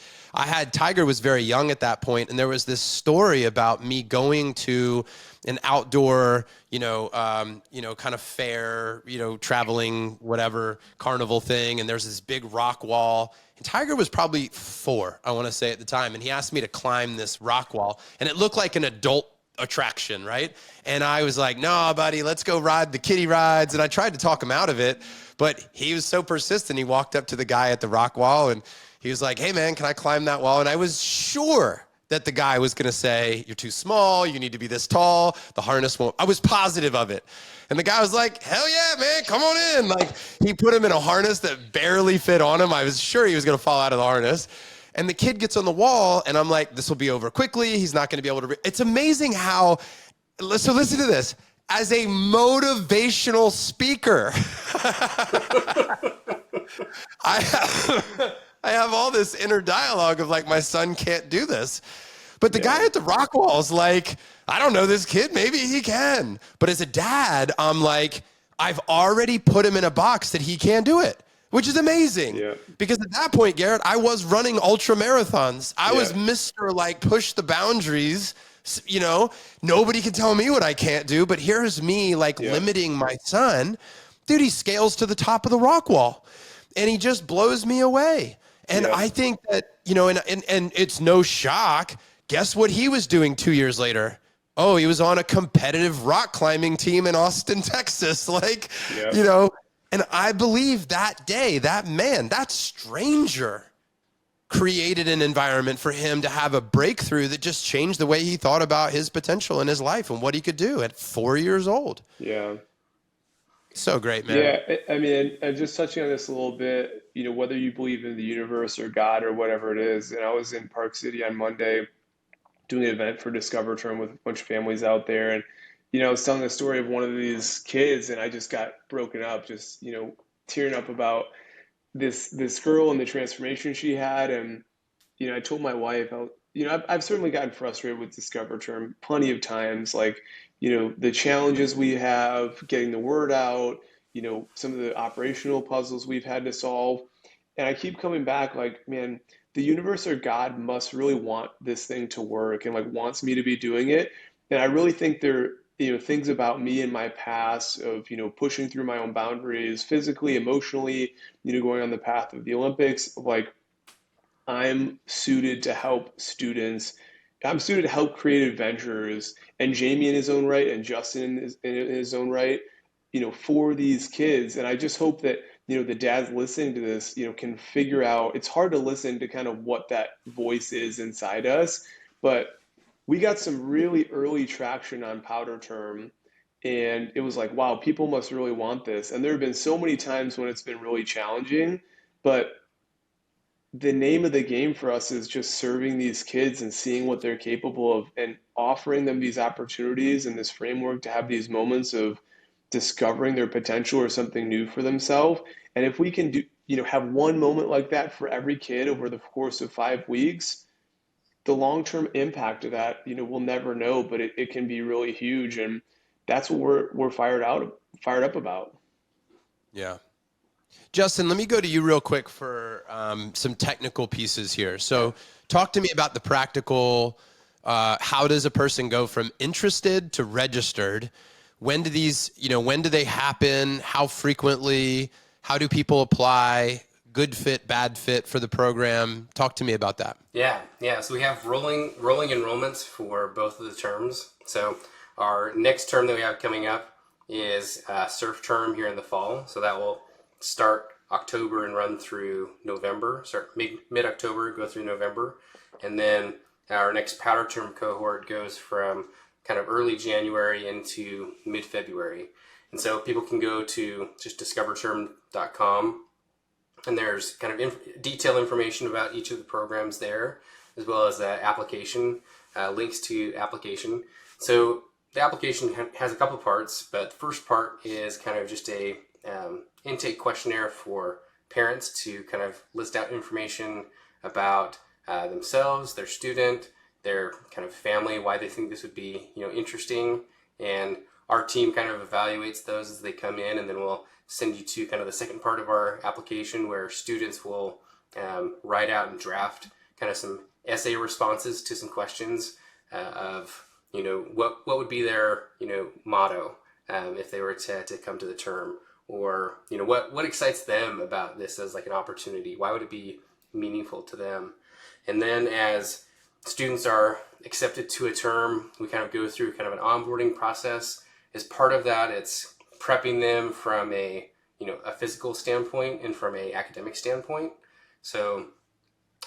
B: Tiger was very young at that point, and there was this story about me going to an outdoor, kind of fair, traveling, whatever, carnival thing. And there's this big rock wall. And Tiger was probably 4, I want to say, at the time. And he asked me to climb this rock wall. And it looked like an adult attraction, right? And I was like, no, buddy, let's go ride the kiddie rides. And I tried to talk him out of it, but he was so persistent. He walked up to the guy at the rock wall and he was like, hey, man, can I climb that wall? And I was sure that the guy was going to say, you're too small, you need to be this tall, the harness won't. I was positive of it. And the guy was like, hell yeah, man, come on in. Like, he put him in a harness that barely fit on him. I was sure he was going to fall out of the harness. And the kid gets on the wall, and I'm like, this will be over quickly. He's not going to be able to. It's amazing how, so listen to this. As a motivational speaker, I have, I have all this inner dialogue of like, my son can't do this. But the
A: yeah,
B: guy at the rock wall is like, I don't know this kid, maybe he can. But as a dad, I'm like, I've already put him in a box that he can't do it, which is amazing.
A: yeah,
B: Because at that point, Garrett, I was running ultra marathons. I
A: yeah,
B: was Mr. like push the boundaries. Nobody can tell me what I can't do, but here's me like
A: yeah,
B: limiting my son. Dude, he scales to the top of the rock wall and he just blows me away. And
A: yeah,
B: I think that, and it's no shock. Guess what he was doing 2 years later? Oh, he was on a competitive rock climbing team in Austin, Texas. Like,
A: yeah.
B: you know, and I believe that day, that man, that stranger created an environment for him to have a breakthrough that just changed the way he thought about his potential in his life and what he could do at 4 years old.
A: Yeah.
B: So great, man.
A: Yeah, I mean, and just touching on this a little bit, whether you believe in the universe or God or whatever it is, and I was in Park City on Monday doing an event for Discover Term with a bunch of families out there, and I was telling the story of one of these kids, and I just got broken up, just tearing up about this girl and the transformation she had, and I told my wife, I've certainly gotten frustrated with Discover Term plenty of times, like, the challenges we have getting the word out, some of the operational puzzles we've had to solve. And I keep coming back like, man, the universe or God must really want this thing to work and like wants me to be doing it. And I really think there, things about me in my past of, pushing through my own boundaries physically, emotionally, going on the path of the Olympics, like I'm suited to help students. I'm suited to help create adventures, and Jamie in his own right, and Justin in his own right, for these kids. And I just hope that the dads listening to this, can figure out. It's hard to listen to kind of what that voice is inside us, but we got some really early traction on powder term, and it was like, wow, people must really want this. And there have been so many times when it's been really challenging, but the name of the game for us is just serving these kids and seeing what they're capable of and offering them these opportunities and this framework to have these moments of discovering their potential or something new for themselves. And if we can do, have one moment like that for every kid over the course of 5 weeks, the long-term impact of that, we'll never know, but it can be really huge. And that's what we're fired up about.
B: Yeah. Justin, let me go to you real quick for some technical pieces here. So talk to me about the practical, how does a person go from interested to registered? When do these, when do they happen? How frequently? How do people apply? Good fit, bad fit for the program? Talk to me about that.
C: Yeah. So we have rolling enrollments for both of the terms. So our next term that we have coming up is surf term here in the fall. So that will start October and run through November. Start mid-October, go through November, and then our next powder term cohort goes from kind of early January into mid-February. And so people can go to just discoverterm.com, and there's kind of detailed information about each of the programs there, as well as application, links to application. So the application has a couple parts, but the first part is kind of just a intake questionnaire for parents to kind of list out information about themselves, their student, their kind of family, why they think this would be interesting, and our team kind of evaluates those as they come in, and then we'll send you to kind of the second part of our application where students will write out and draft kind of some essay responses to some questions of what would be their motto if they were to come to the term, or what excites them about this as like an opportunity, why would it be meaningful to them. And then as students are accepted to a term, we kind of go through kind of an onboarding process. As part of that, it's prepping them from a physical standpoint and from a academic standpoint. So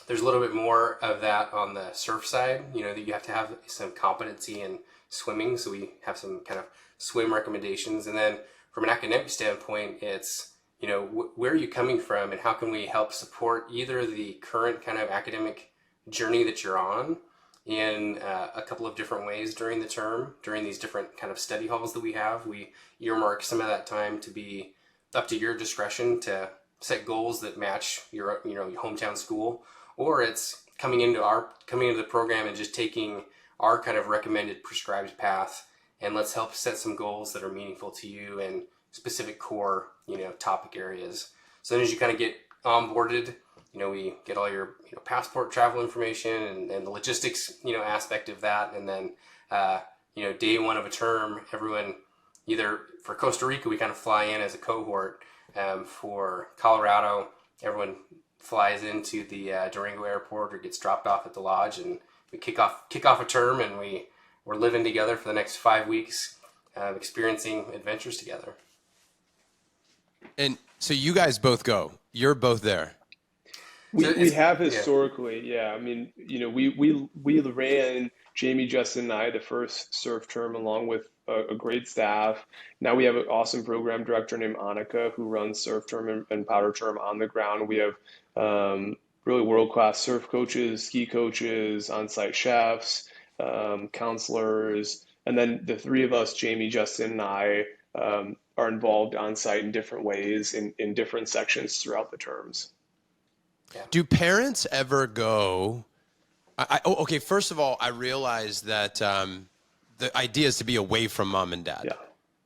C: there's a little bit more of that on the surf side, that you have to have some competency in swimming. So we have some kind of swim recommendations. And then from an academic standpoint, it's, where are you coming from and how can we help support either the current kind of academic journey that you're on in a couple of different ways during the term, during these different kind of study halls that we have. We earmark some of that time to be up to your discretion to set goals that match your hometown school, or it's coming into the program and just taking our kind of recommended prescribed path, and let's help set some goals that are meaningful to you and specific core topic areas. So then as you kind of get onboarded, we get all your passport, travel information, and the logistics aspect of that, and then day one of a term, everyone, either for Costa Rica we kind of fly in as a cohort. For Colorado, everyone flies into the Durango airport or gets dropped off at the lodge, and we kick off a term, and we're living together for the next 5 weeks, experiencing adventures together.
B: And so you guys both go. You're both there.
A: We have historically, yeah. I mean, we ran, Jamie, Justin, and I, the first surf term along with a great staff. Now we have an awesome program director named Annika who runs surf term and powder term on the ground. We have really world-class surf coaches, ski coaches, on-site chefs, counselors, and then the three of us, Jamie, Justin, and I, are involved on-site in different ways in different sections throughout the terms.
B: Yeah. Do parents ever go? Okay. First of all, I realize that the idea is to be away from mom and dad.
A: Yeah.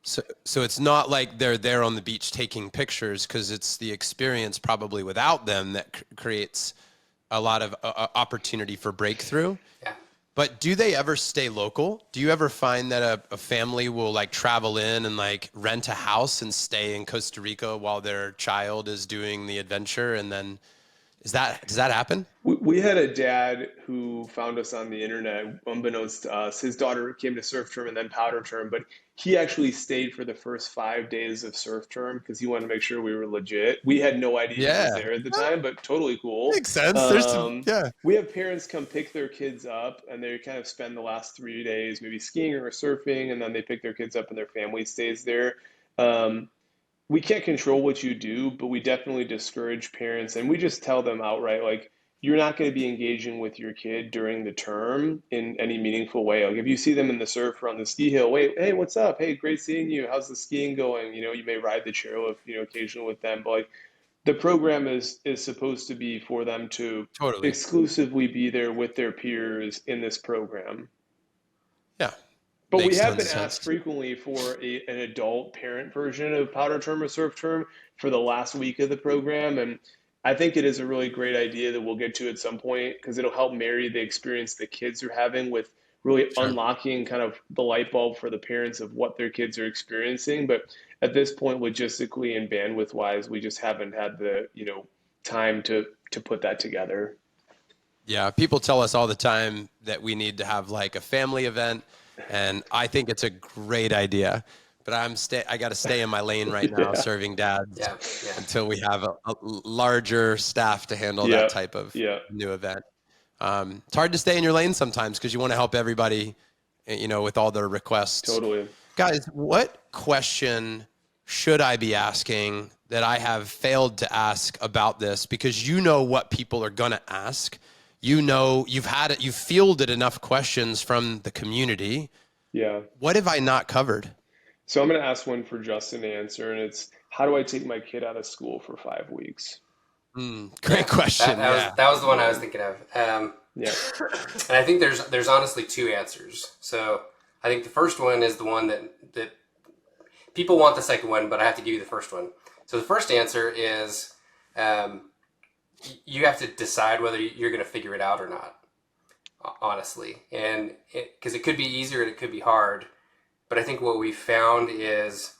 B: So it's not like they're there on the beach taking pictures, because it's the experience probably without them that creates a lot of opportunity for breakthrough.
C: Yeah.
B: But do they ever stay local? Do you ever find that a family will like travel in and like rent a house and stay in Costa Rica while their child is doing the adventure, and then does that happen?
A: We had a dad who found us on the internet, unbeknownst to us. His daughter came to surf term and then powder term, but he actually stayed for the first 5 days of surf term because he wanted to make sure we were legit. We had no idea he was there at the time, but totally cool.
B: Makes sense.
A: We have parents come pick their kids up, and they kind of spend the last 3 days maybe skiing or surfing, and then they pick their kids up and their family stays there. we can't control what you do, but we definitely discourage parents and we just tell them outright, like, you're not going to be engaging with your kid during the term in any meaningful way. Like if you see them in the surf or on the ski hill, wait, hey, what's up? Hey, great seeing you. How's the skiing going? You know, you may ride the chairlift, you know, occasionally with them, but like the program is supposed to be for them to
B: Totally.
A: exclusively be there with their peers in this program.
B: Yeah.
A: But we
B: Makes
A: have
B: tons
A: been
B: of
A: asked
B: sense.
A: frequently for an adult parent version of powder term or surf term for the last week of the program. And I think it is a really great idea that we'll get to at some point because it'll help marry the experience the kids are having with really
B: Sure.
A: unlocking kind of the light bulb for the parents of what their kids are experiencing. But at this point, logistically and bandwidth wise, we just haven't had the, you know, time to put that together.
B: Yeah, people tell us all the time that we need to have like a family event, and I think it's a great idea. But I got to stay in my lane right now,
A: Yeah.
B: serving dads
C: Yeah, yeah.
B: until we have a larger staff to handle that
A: Yeah.
B: type of
A: Yeah.
B: new event. It's hard to stay in your lane sometimes because you want to help everybody, you know, with all their requests.
A: Totally.
B: Guys, what question should I be asking that I have failed to ask about this? Because you know what people are going to ask. You know, you've fielded enough questions from the community.
A: Yeah.
B: What have I not covered?
A: So I'm going to ask one for Justin to answer, and it's how do I take my kid out of school for 5 weeks?
B: Great
C: Yeah, that,
B: question.
C: that was
B: Yeah.
C: that was the one I was thinking of.
A: Yeah.
C: And I think there's honestly two answers. So I think the first one is the one that people want the second one, but I have to give you the first one. So the first answer is you have to decide whether you're going to figure it out or not, honestly. And because it could be easier and it could be hard. But I think what we found is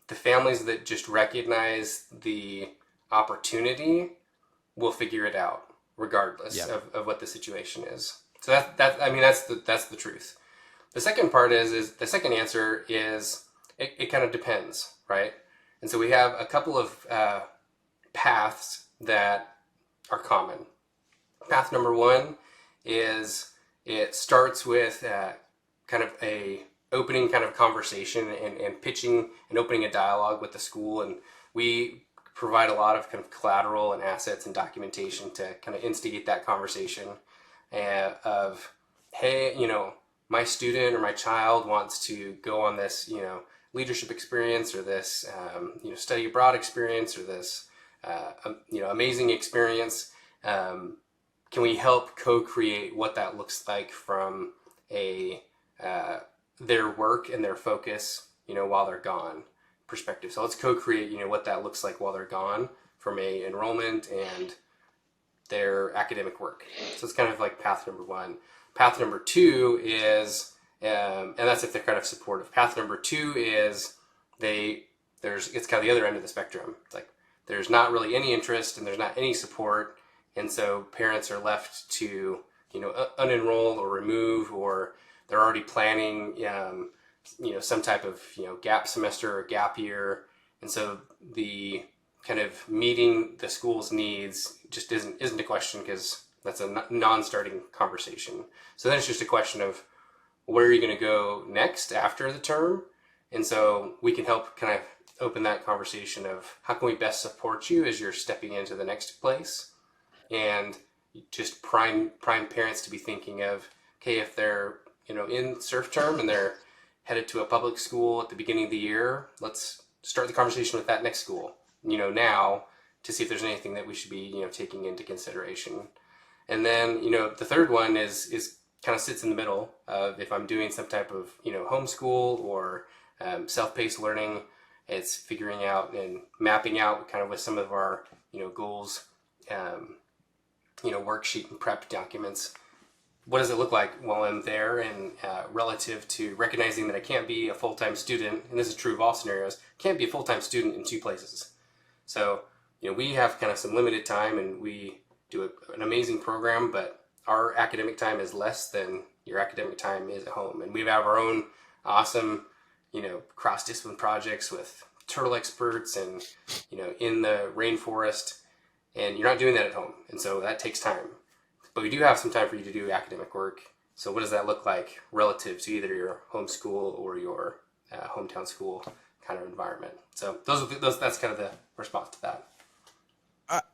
C: the families that just recognize the opportunity will figure it out regardless
B: Yeah.
C: of what the situation is. So I mean that's the truth. The second part is the second answer is it kind of depends, right? And so we have a couple of paths that are common. Path number one is it starts with kind of a opening kind of conversation and pitching and opening a dialogue with the school, and we provide a lot of kind of collateral and assets and documentation to kind of instigate that conversation of, hey, you know, my student or my child wants to go on this, you know, leadership experience or this, you know, study abroad experience or this, you know, amazing experience. Can we help co-create what that looks like from a their work and their focus, you know, while they're gone perspective? So let's co-create, you know, what that looks like while they're gone from a enrollment and their academic work. So it's kind of like path number one. Path number two is, and that's if they're kind of supportive. Path number two is it's kind of the other end of the spectrum. It's like there's not really any interest and there's not any support, and so parents are left to, you know, unenroll or remove, or they're already planning, you know, some type of, you know, gap semester or gap year, and so the kind of meeting the school's needs just isn't a question because that's a non-starting conversation. So then it's just a question of where are you going to go next after the term, and so we can help kind of open that conversation of how can we best support you as you're stepping into the next place, and just prime parents to be thinking of, okay, if they're, you know, in surf term and they're headed to a public school at the beginning of the year, let's start the conversation with that next school, you know, now, to see if there's anything that we should be, you know, taking into consideration. And then, you know, the third one is kind of sits in the middle of if I'm doing some type of, you know, homeschool or self-paced learning. It's figuring out and mapping out kind of with some of our, you know, goals, you know, worksheet and prep documents. What does it look like while I'm there, and relative to recognizing that I can't be a full-time student, and this is true of all scenarios, can't be a full-time student in two places. So, you know, we have kind of some limited time and we do an amazing program, but our academic time is less than your academic time is at home. And we have our own awesome, you know, cross-discipline projects with turtle experts and, you know, in the rainforest, and you're not doing that at home. And so that takes time. But we do have some time for you to do academic work. So what does that look like relative to either your home school or your hometown school kind of environment. So that's kind of the response to that.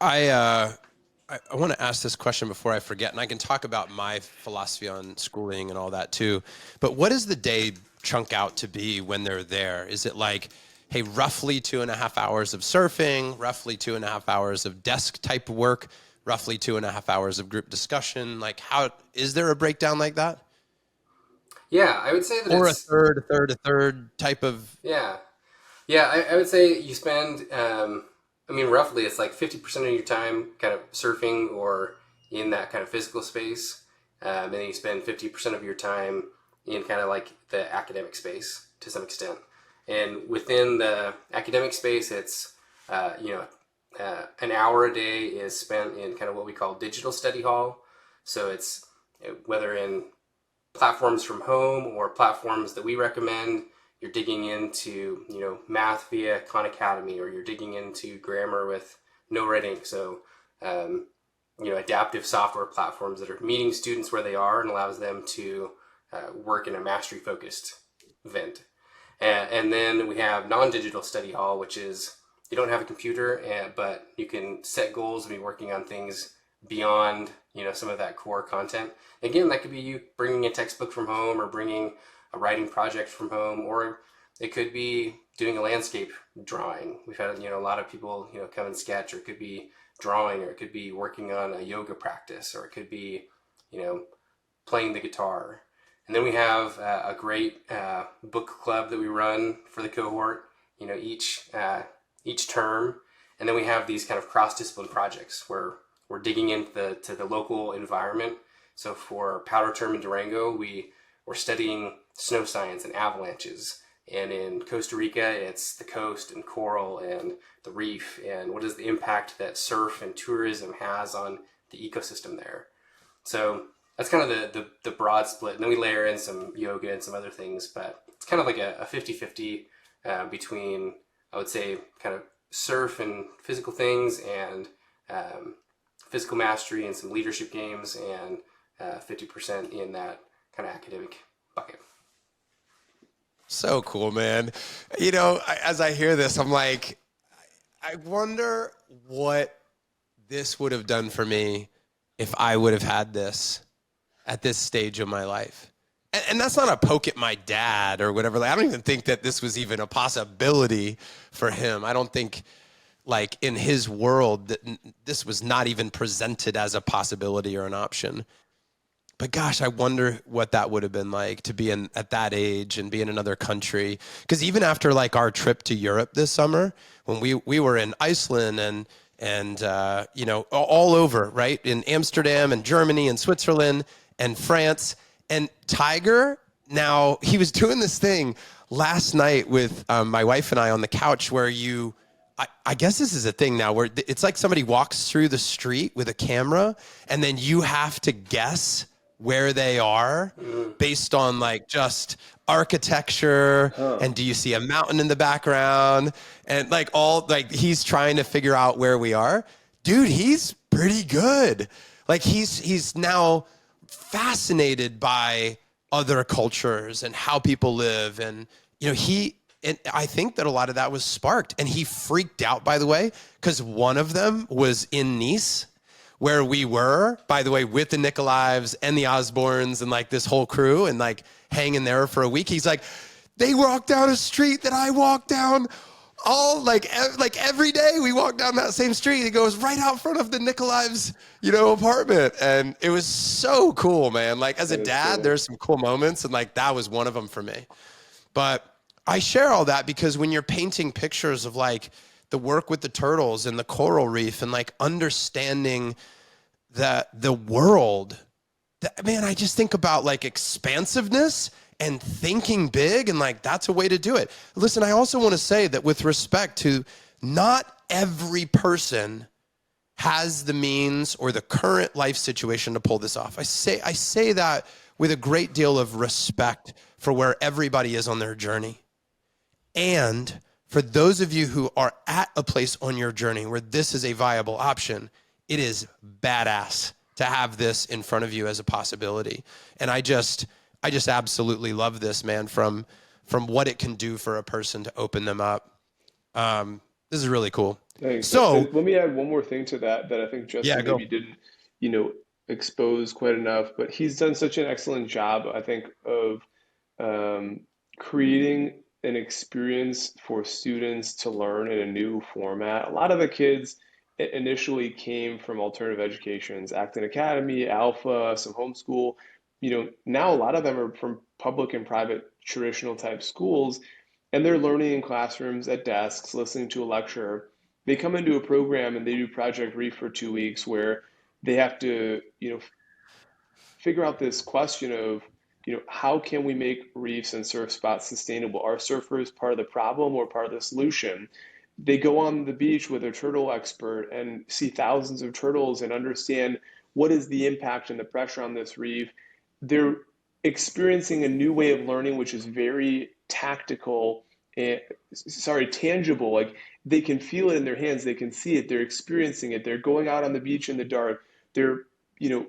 B: I want to ask this question before I forget, and I can talk about my philosophy on schooling and all that too. But what does the day chunk out to be when they're there? Is it like, hey, roughly 2.5 hours of surfing, roughly 2.5 hours of desk type work, roughly 2.5 hours of group discussion? Like, how is there a breakdown like that?
C: Yeah, I would say that
B: Or a
C: it's
B: third, a third, a third type of.
C: yeah. Yeah, I would say you spend, I mean, roughly it's like 50% of your time kind of surfing or in that kind of physical space. And then you spend 50% of your time in kind of like the academic space to some extent. And within the academic space, it's, an hour a day is spent in kind of what we call digital study hall. So it's whether in platforms from home or platforms that we recommend. You're digging into, math via Khan Academy, or you're digging into grammar with No Red Ink. So, adaptive software platforms that are meeting students where they are and allows them to work in a mastery focused event. And then we have non-digital study hall, which is you don't have a computer, but you can set goals and be working on things beyond, some of that core content. Again, that could be you bringing a textbook from home or bringing a writing project from home, or it could be doing a landscape drawing. We've had, a lot of people, come and sketch, or it could be drawing, or it could be working on a yoga practice, or it could be, playing the guitar. And then we have a great book club that we run for the cohort, each term. And then we have these kind of cross-discipline projects where we're digging into the local environment. So for powder term in Durango, we're studying snow science and avalanches. And in Costa Rica, it's the coast and coral and the reef, and what is the impact that surf and tourism has on the ecosystem there. So that's kind of the broad split. And then we layer in some yoga and some other things, but it's kind of like a 50-50 between, I would say, kind of surf and physical things, and physical mastery and some leadership games, and 50% in that kind of academic bucket.
B: So cool, man. As I hear this, I'm like, I wonder what this would have done for me if I would have had this at this stage of my life. And that's not a poke at my dad or whatever. Like, I don't even think that this was even a possibility for him. I don't think, like, in his world, that this was not even presented as a possibility or an option. But gosh, I wonder what that would have been like to be at that age and be in another country. Because even after like our trip to Europe this summer, when we were in Iceland and all over, right, in Amsterdam and Germany and Switzerland and France, and Tiger, now he was doing this thing last night with my wife and I on the couch where I guess this is a thing now where it's like somebody walks through the street with a camera and then you have to guess where they are based on like just architecture and do you see a mountain in the background and like he's trying to figure out where we are. Dude, he's pretty good. Like he's now fascinated by other cultures and how people live, and and I think that a lot of that was sparked, and he freaked out, by the way, because one of them was in Nice, where we were, by the way, with the Nikolaevs and the Osbornes and like this whole crew, and like hanging there for a week. He's like, they walk down a street that I walk down all like every day. We walk down that same street. It goes right out front of the Nikolaevs, apartment. And it was so cool, man. Like as a dad, there's some cool moments, and like that was one of them for me. But I share all that because when you're painting pictures of like the work with the turtles and the coral reef and like understanding the world, man, I just think about like expansiveness and thinking big, and like that's a way to do it. Listen, I also want to say that with respect to not every person has the means or the current life situation to pull this off. I say that with a great deal of respect for where everybody is on their journey. And for those of you who are at a place on your journey where this is a viable option, it is badass to have this in front of you as a possibility. And I just absolutely love this, man, from from what it can do for a person to open them up. This is really cool.
A: Thanks.
B: So
A: Let me add one more thing to that I think
B: yeah,
A: Justin
B: go.
A: maybe didn't, you know, expose quite enough, but he's done such an excellent job, I think, of um, creating an experience for students to learn in a new format. A lot of the kids initially came from alternative educations, Acton Academy, Alpha, some homeschool. You know, now a lot of them are from public and private traditional type schools, and they're learning in classrooms at desks, listening to a lecture. They come into a program and they do Project Reef for 2 weeks where they have to, figure out this question of, how can we make reefs and surf spots sustainable? Are surfers part of the problem or part of the solution? They go on the beach with a turtle expert and see thousands of turtles and understand what is the impact and the pressure on this reef. They're experiencing a new way of learning, which is very tactical and tangible. Like they can feel it in their hands, they can see it, they're experiencing it. They're going out on the beach in the dark. They're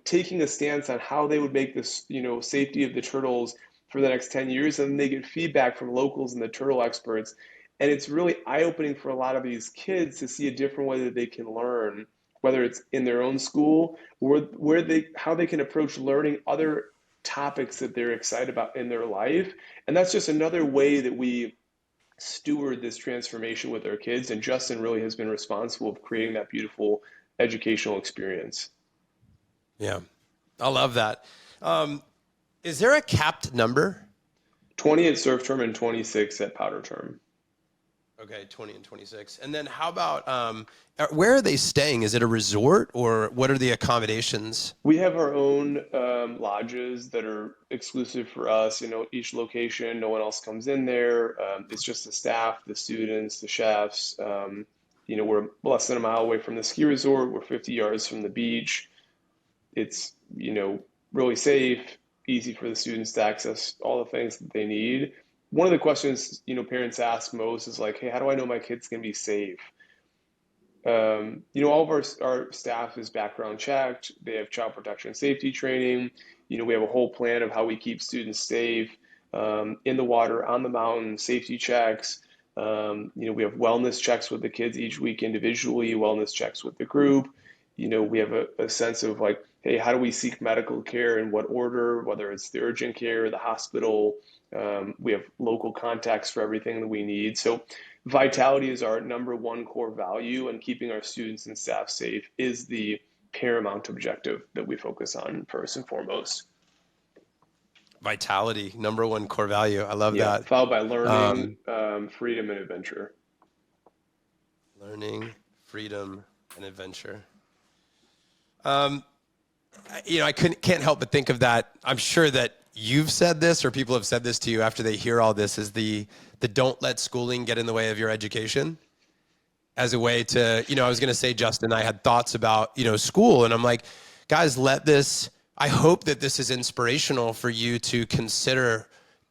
A: taking a stance on how they would make this, safety of the turtles for the next 10 years. And then they get feedback from locals and the turtle experts. And it's really eye-opening for a lot of these kids to see a different way that they can learn, whether it's in their own school or how they can approach learning other topics that they're excited about in their life. And that's just another way that we steward this transformation with our kids. And Justin really has been responsible of creating that beautiful educational experience.
B: Yeah, I love that. Is there a capped number?
A: 20 at surf term and 26 at powder term.
B: Okay, 20 and 26. And then how about, where are they staying? Is it a resort or what are the accommodations?
A: We have our own lodges that are exclusive for us. Each location, no one else comes in there. It's just the staff, the students, the chefs. We're less than a mile away from the ski resort. We're 50 yards from the beach. It's, really safe, easy for the students to access all the things that they need. One of the questions, parents ask most is like, hey, how do I know my kid's going to be safe? All of our staff is background checked. They have child protection safety training. We have a whole plan of how we keep students safe in the water, on the mountain, safety checks. We have wellness checks with the kids each week individually, wellness checks with the group. We have a sense of like, hey, how do we seek medical care in what order, whether it's the urgent care, the hospital. We have local contacts for everything that we need. So vitality is our number one core value, and keeping our students and staff safe is the paramount objective that we focus on first and foremost.
B: Vitality, number one core value. I love that.
A: Followed by learning, freedom, and adventure.
B: Learning, freedom, and adventure. I can't help but think of that. I'm sure that you've said this or people have said this to you after they hear all this, is the don't let schooling get in the way of your education, as a way to, I was going to say, Justin, I had thoughts about, school, and I'm like, guys, I hope that this is inspirational for you to consider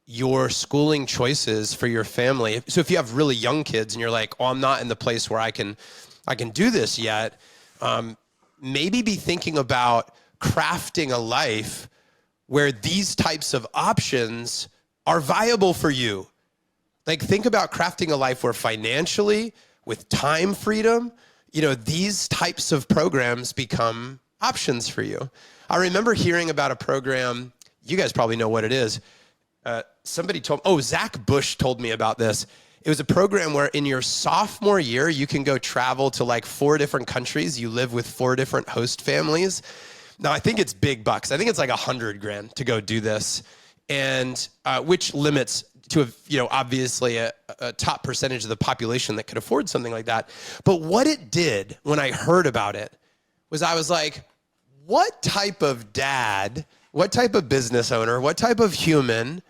B: your schooling choices for your family. So if you have really young kids and you're like, oh, I'm not in the place where I can do this yet, maybe be thinking about crafting a life where these types of options are viable for you. Like, think about crafting a life where financially, with time freedom, these types of programs become options for you. I remember hearing about a program, you guys probably know what it is. Zach Bush told me about this. It was a program where in your sophomore year, you can go travel to like 4 different countries. You live with 4 different host families. Now, I think it's big bucks. I think it's like $100,000 to go do this, and which limits to obviously a top percentage of the population that could afford something like that. But what it did when I heard about it was I was like, what type of dad, what type of business owner, what type of human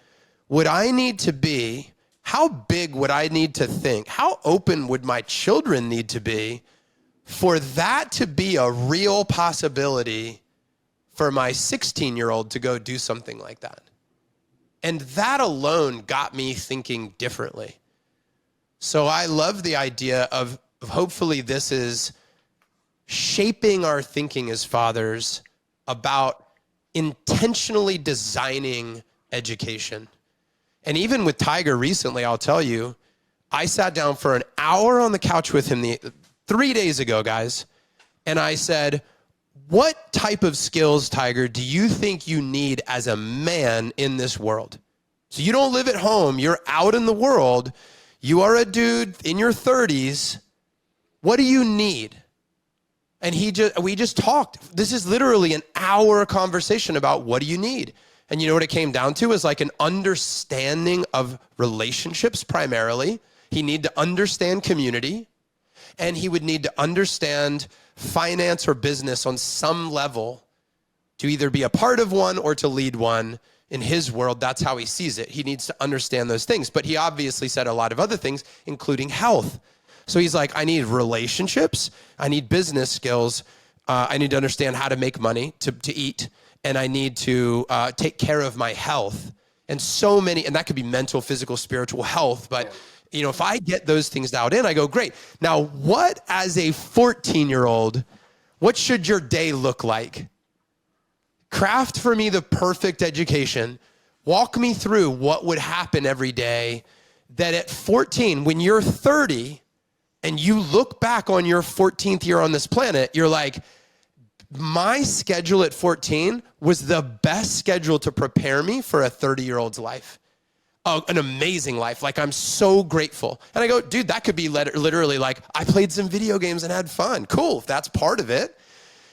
B: would I need to be? How big would I need to think? How open would my children need to be for that to be a real possibility for my 16-year-old to go do something like that? And that alone got me thinking differently. So I love the idea of hopefully this is shaping our thinking as fathers about intentionally designing education. And even with Tiger recently, I'll tell you, I sat down for an hour on the couch with him 3 days ago, guys. And I said, what type of skills, Tiger, do you think you need as a man in this world? So you don't live at home. You're out in the world. You are a dude in your 30s. What do you need? And we just talked. This is literally an hour conversation about what do you need? And you know what it came down to is like an understanding of relationships primarily. He needed to understand community, and he would need to understand finance or business on some level to either be a part of one or to lead one. In his world, that's how he sees it. He needs to understand those things. But he obviously said a lot of other things, including health. So he's like, I need relationships, I need business skills, I need to understand how to make money to eat, and I need to take care of my health. And so many, and that could be mental, physical, spiritual health. But you know, if I get those things dialed in, I go, great. Now, what as a 14-year-old, what should your day look like? Craft for me the perfect education. Walk me through what would happen every day that at 14, when you're 30, and you look back on your 14th year on this planet, you're like, my schedule at 14 was the best schedule to prepare me for a 30-year-old's life. An amazing life. Like, I'm so grateful. And I go, dude, that could be literally like, I played some video games and had fun. Cool, if that's part of it.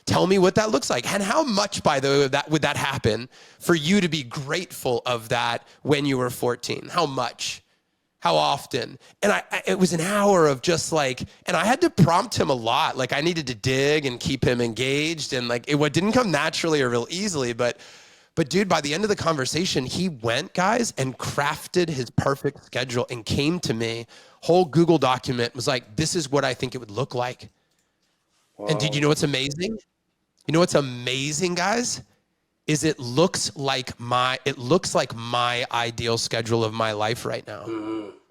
B: Tell me what that looks like. And how much, by the way, would that happen for you to be grateful of that when you were 14? How much? How often? And it was an hour of just like, and I had to prompt him a lot. Like, I needed to dig and keep him engaged. And like, it didn't come naturally or real easily, but dude, by the end of the conversation, he went, guys, and crafted his perfect schedule and came to me, whole Google document, was like, this is what I think it would look like. Wow. And did you know what's amazing? You know what's amazing, guys? Is it looks like my ideal schedule of my life right now.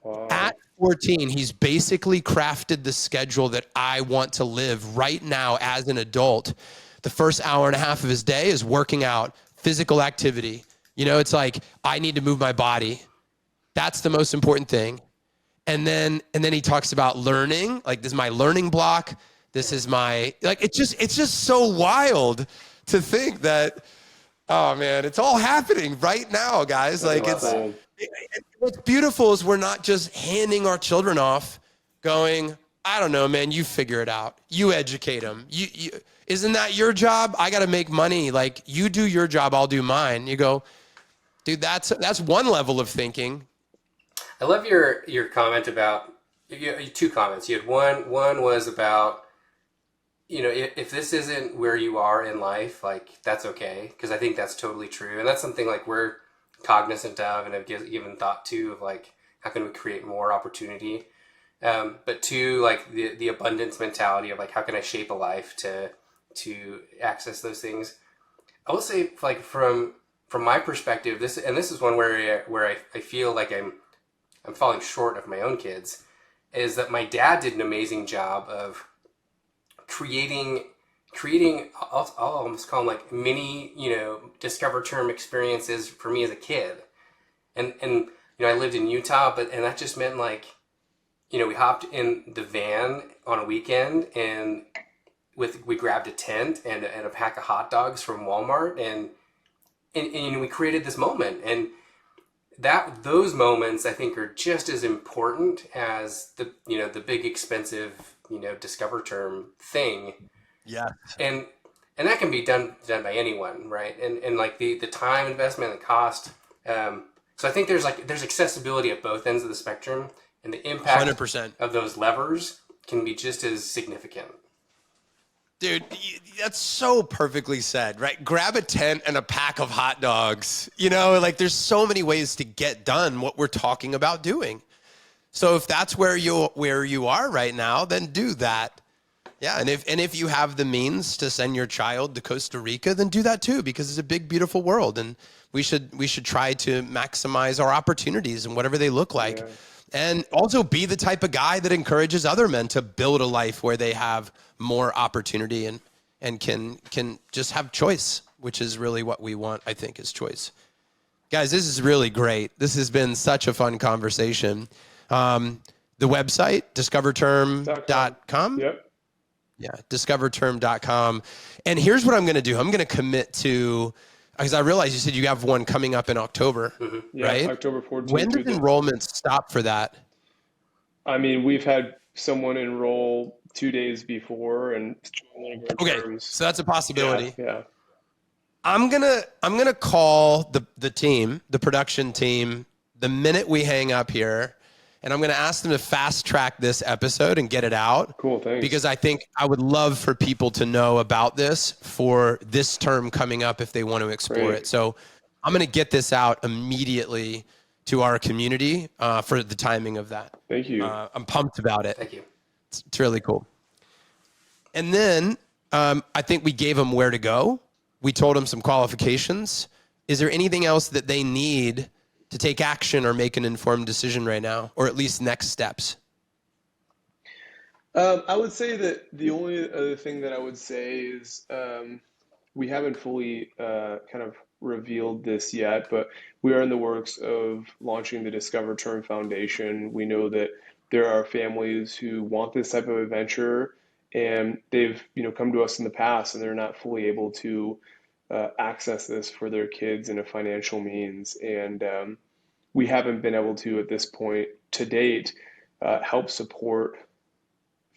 B: Wow. At 14, he's basically crafted the schedule that I want to live right now as an adult. The first hour and a half of his day is working out, physical activity. You know, it's like, I need to move my body. That's the most important thing. And then he talks about learning, like, this is my learning block. This is my, like, it's just so wild to think that, oh man, it's all happening right now, guys. Like, what's beautiful is we're not just handing our children off going, I don't know, man, you figure it out. You educate them. Isn't that your job? I got to make money. Like, you do your job, I'll do mine. You go, dude, that's one level of thinking.
C: I love your comment about, two comments. You had one was about, you know, if this isn't where you are in life, like, that's okay. Because I think that's totally true. And that's something like we're cognizant of and have given thought to, of like, how can we create more opportunity? But two, like the abundance mentality of like, how can I shape a life to access those things? I will say, like, from my perspective, this is one where I feel like I'm falling short of my own kids, is that my dad did an amazing job of creating I'll almost call them like mini, you know, discover term experiences for me as a kid. And you know, I lived in Utah, and that just meant like, you know, we hopped in the van on a weekend and we grabbed a tent and a pack of hot dogs from Walmart and you know, we created this moment. And those moments, I think, are just as important as the, you know, the big expensive, you know, discover term thing.
B: Yeah.
C: And that can be done by anyone, right? And like the time investment and the cost. So I think there's accessibility at both ends of the spectrum, and the impact
B: 100%
C: of those levers can be just as significant.
B: Dude, that's so perfectly said, right? Grab a tent and a pack of hot dogs. You know, like, there's so many ways to get done what we're talking about doing. So if that's where you are right now, then do that. Yeah, and if you have the means to send your child to Costa Rica, then do that too, because it's a big, beautiful world, and we should try to maximize our opportunities and whatever they look like. Yeah. And also be the type of guy that encourages other men to build a life where they have more opportunity and can just have choice, which is really what we want, I think, is choice. Guys, this is really great. This has been such a fun conversation. The website,
A: .com.
B: discoverterm.com.
A: Yep.
B: Yeah, discoverterm.com. And here's what I'm going to do. I'm going to commit to, because I realize you said you have one coming up in October,
A: Yeah,
B: right?
A: October
B: When
A: 14th
B: does
A: through the.
B: enrollment stop for that?
A: I mean, we've had someone enroll 2 days before and join one of our
B: Okay,
A: terms.
B: so that's a
A: Yeah,
B: possibility.
A: yeah.
B: I'm gonna call the team, the production team, the minute we hang up here, and I'm gonna ask them to fast track this episode and get it out.
A: Cool, thanks.
B: Because I think I would love for people to know about this for this term coming up if they want to explore
A: Great.
B: it. So I'm gonna get this out immediately to our community for the timing of that.
A: Thank you.
B: I'm pumped about it.
C: Thank you.
B: It's really cool. And then I think we gave them where to go. We told them some qualifications. Is there anything else that they need to take action or make an informed decision right now, or at least next steps?
A: I would say that the only other thing that I would say is we haven't fully kind of revealed this yet, but we are in the works of launching the Discover Term Foundation. We know that there are families who want this type of adventure, and they've come to us in the past, and they're not fully able to access this for their kids in a financial means, and we haven't been able to at this point to date help support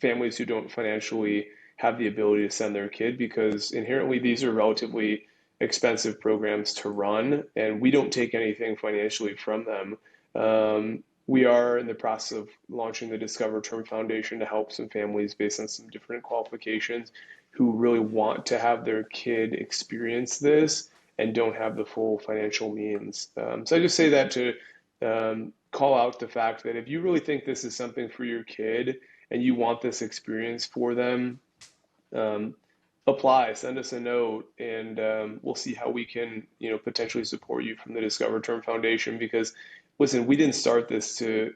A: families who don't financially have the ability to send their kid because inherently these are relatively expensive programs to run and we don't take anything financially from them. We are in the process of launching the Discover Term Foundation to help some families based on some different qualifications who really want to have their kid experience this and don't have the full financial means. So I just say that to call out the fact that if you really think this is something for your kid and you want this experience for them, um, apply, send us a note, and we'll see how we can, potentially support you from the Discover Term Foundation. Because, listen, we didn't start this to,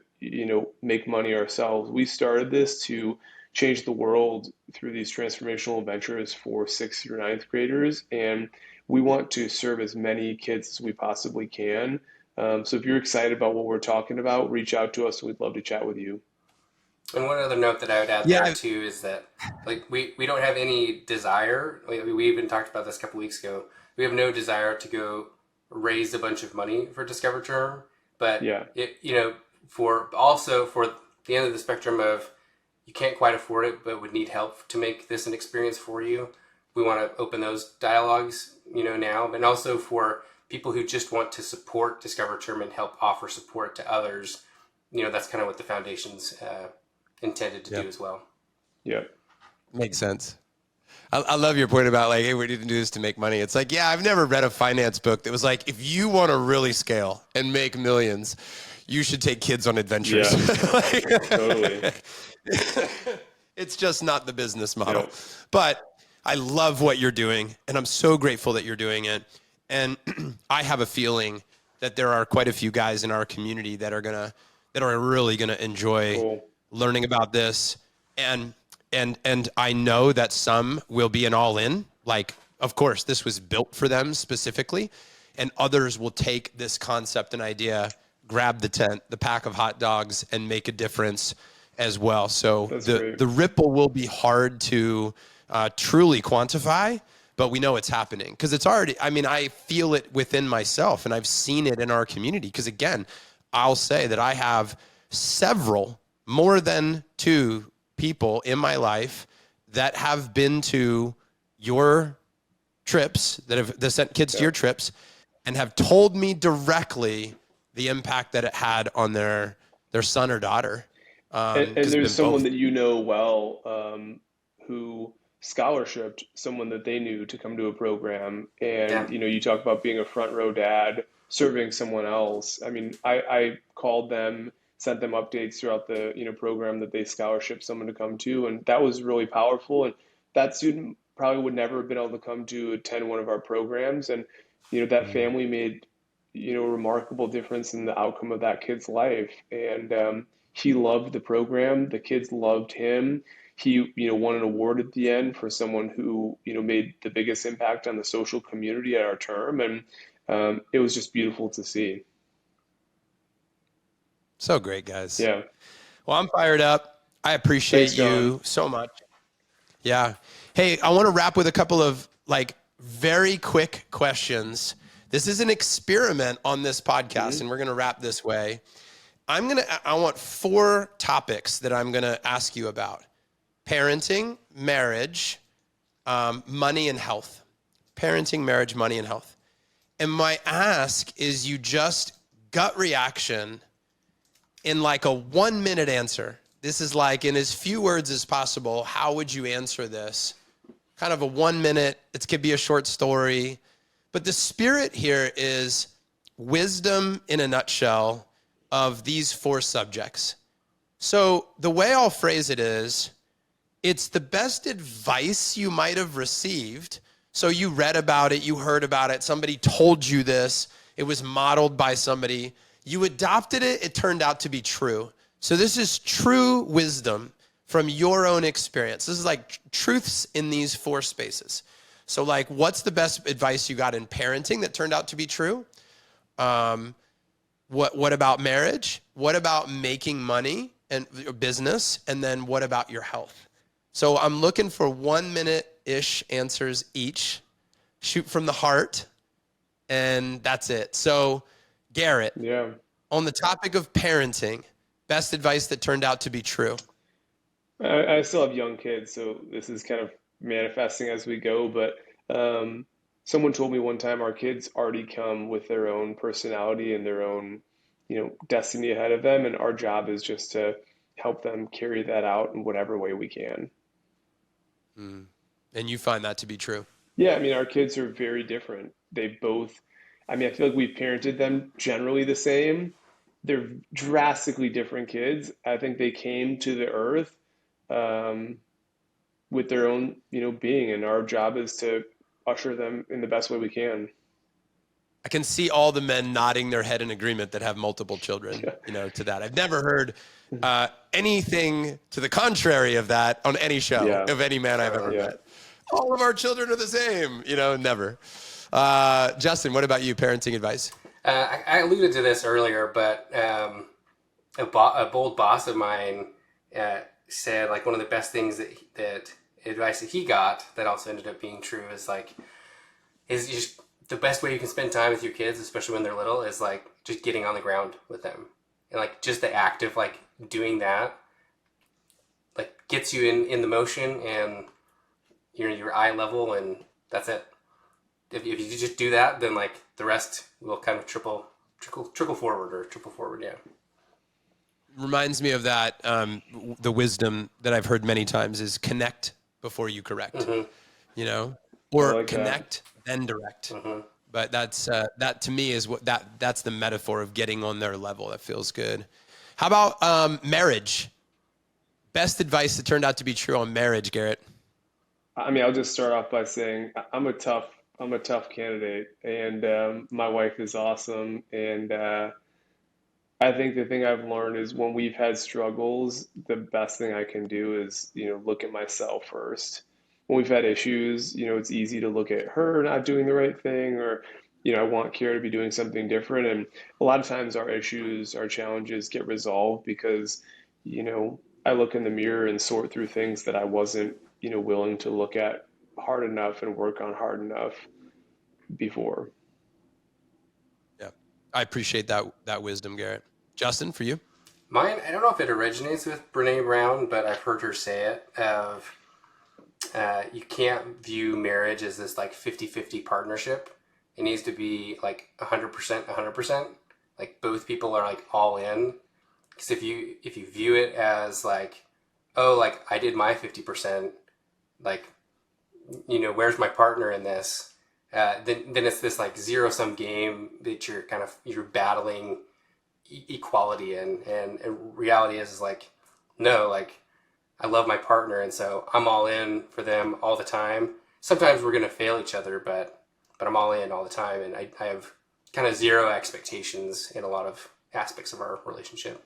A: make money ourselves. We started this to change the world through these transformational adventures for sixth through ninth graders, and we want to serve as many kids as we possibly can. So if you're excited about what we're talking about, reach out to us. We'd love to chat with you.
C: And one other note that I would add
B: Yeah,
C: there too is that like we don't have any desire. We even talked about this a couple weeks ago. We have no desire to go raise a bunch of money for Discover Term, but
A: Yeah,
C: for the end of the spectrum of you can't quite afford it, but would need help to make this an experience for you. We want to open those dialogues, now, and also for people who just want to support Discover Term and help offer support to others. That's kind of what the foundation's intended to do as well.
A: yeah.
B: makes sense. I love your point about like, hey, we didn't do this to make money. It's like, yeah, I've never read a finance book that was like, if you want to really scale and make millions, you should take kids on adventures.
A: Yeah,
B: Like,
A: totally.
B: it's just not the business model.
A: Yep.
B: But I love what you're doing, and I'm so grateful that you're doing it. And I have a feeling that there are quite a few guys in our community that are really gonna enjoy
A: Cool.
B: learning about this. And I know that some will be an all-in. Like, of course, this was built for them specifically, and others will take this concept and idea, grab the tent, the pack of hot dogs, and make a difference as well. So
A: That's great.
B: the ripple will be hard to truly quantify, but we know it's happening because it's already, I mean, I feel it within myself and I've seen it in our community. Because again, I'll say that I have several, more than two people in my life that have been to your trips, that sent kids to your trips and have told me directly the impact that it had on their son or daughter.
A: And
B: 'Cause it's
A: there's
B: been
A: someone
B: both.
A: that you know well who scholarshiped someone that they knew to come to a program.
C: Yeah.
A: And, you talk about being a front row dad, serving someone else. I mean, I called them, sent them updates throughout the, program that they scholarshiped someone to come to. And that was really powerful. And that student probably would never have been able to come to attend one of our programs. And, that family made, a remarkable difference in the outcome of that kid's life. And, he loved the program. The kids loved him. He, won an award at the end for someone who, made the biggest impact on the social community at our term. And it was just beautiful to see.
B: So great, guys.
A: Yeah.
B: Well, I'm fired up. I appreciate
A: Thanks, John.
B: you so much. Yeah. Hey, I want to wrap with a couple of like very quick questions. This is an experiment on this podcast, and we're going to wrap this way. I want 4 topics that I'm going to ask you about: parenting, marriage, money, and health. Parenting, marriage, money, and health. And my ask is you just gut reaction in like a 1-minute answer. This is like in as few words as possible. How would you answer this? Kind of a 1-minute, it could be a short story. But the spirit here is wisdom in a nutshell of these 4 subjects. So the way I'll phrase it is, it's the best advice you might have received. So you read about it, you heard about it, somebody told you this, it was modeled by somebody, you adopted it, it turned out to be true. So this is true wisdom from your own experience. This is like truths in these 4 spaces. So like, what's the best advice you got in parenting that turned out to be true? What about marriage? What about making money and business? And then what about your health? So I'm looking for 1-minute-ish answers each. Shoot from the heart, and that's it. So Garrett,
A: Yeah.
B: on the topic of parenting, best advice that turned out to be true.
A: I still have young kids, so this is kind of manifesting as we go. But someone told me one time our kids already come with their own personality and their own, destiny ahead of them, and our job is just to help them carry that out in whatever way we can.
B: And you find that to be true.
A: Yeah, I mean, our kids are very different. I mean, I feel like we've parented them generally the same. They're drastically different kids. I think they came to the earth um, with their own, being, and our job is to usher them in the best way we can.
B: I can see all the men nodding their head in agreement that have multiple children,
A: Yeah.
B: to that. I've never heard anything to the contrary of that on any show
A: Yeah.
B: of any man I've ever
A: Yeah.
B: met. All of our children are the same, never. Justin, what about you? Parenting advice?
C: I alluded to this earlier, but a bold boss of mine said like one of the best things that advice that he got that also ended up being true is just the best way you can spend time with your kids, especially when they're little, is like just getting on the ground with them, and like just the act of like doing that like gets you in the motion and your eye level, and that's it. If you just do that, then like the rest will kind of trickle forward. Yeah.
B: Reminds me of that. The wisdom that I've heard many times is connect before you correct,
A: I
B: or
A: like that.
B: connect, then direct. But that to me is that's the metaphor of getting on their level. That feels good. How about marriage? Best advice that turned out to be true on marriage, Garrett.
A: I mean, I'll just start off by saying I'm a tough candidate, and my wife is awesome. And I think the thing I've learned is when we've had struggles, the best thing I can do is, look at myself first. When we've had issues, it's easy to look at her not doing the right thing, or, I want Kara to be doing something different. And a lot of times our issues, our challenges get resolved because, I look in the mirror and sort through things that I wasn't, willing to look at hard enough and work on hard enough before.
B: Yeah, I appreciate that wisdom, Garrett. Justin, for you?
C: Mine, I don't know if it originates with Brene Brown, but I've heard her say it of you can't view marriage as this like 50-50 partnership. It needs to be like 100%, 100%. Like both people are like all in. Because if you view it as like, oh, like I did my 50%, like, where's my partner in this? Then it's this like zero-sum game that you're battling equality in, and reality is like, no, like I love my partner, and so I'm all in for them all the time. Sometimes we're gonna fail each other, but I'm all in all the time, and I have kind of zero expectations in a lot of aspects of our relationship.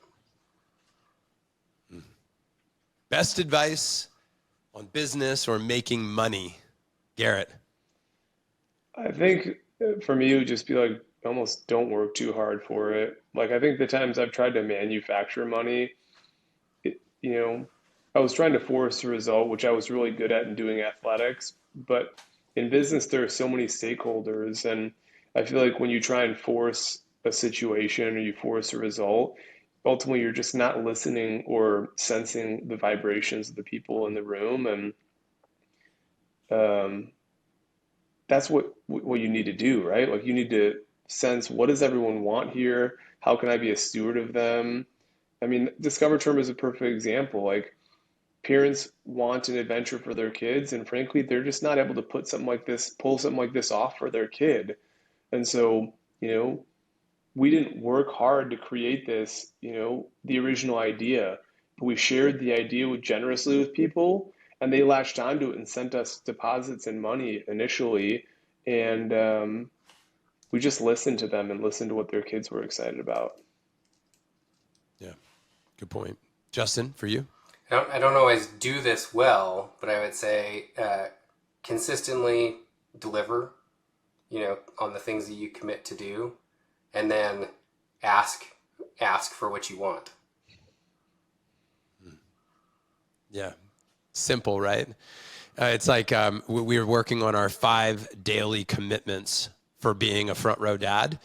B: Best advice on business or making money, Garrett?
A: I think For me, it would just be like almost don't work too hard for it. Like I think the times I've tried to manufacture money, you know, I was trying to force a result, which I was really good at in doing athletics. But in business, there are so many stakeholders, and I feel like when you try and force a situation or you force a result, ultimately you're just not listening or sensing the vibrations of the people in the room, and um, that's what you need to do, right? Like you need to sense what does everyone want here? How can I be a steward of them? I mean, Discover Term is a perfect example. Like parents want an adventure for their kids, and frankly, they're just not able to pull something like this off for their kid. And so, we didn't work hard to create this, the original idea, but we shared the idea generously with people, and they latched onto it and sent us deposits and money initially, and we just listened to them and listened to what their kids were excited about.
B: Yeah, good point. Justin, for you?
C: I don't always do this well, but I would say consistently deliver, on the things that you commit to do, and then ask for what you want.
B: Yeah, simple, right? It's like we were working on our 5 daily commitments for being a front row dad.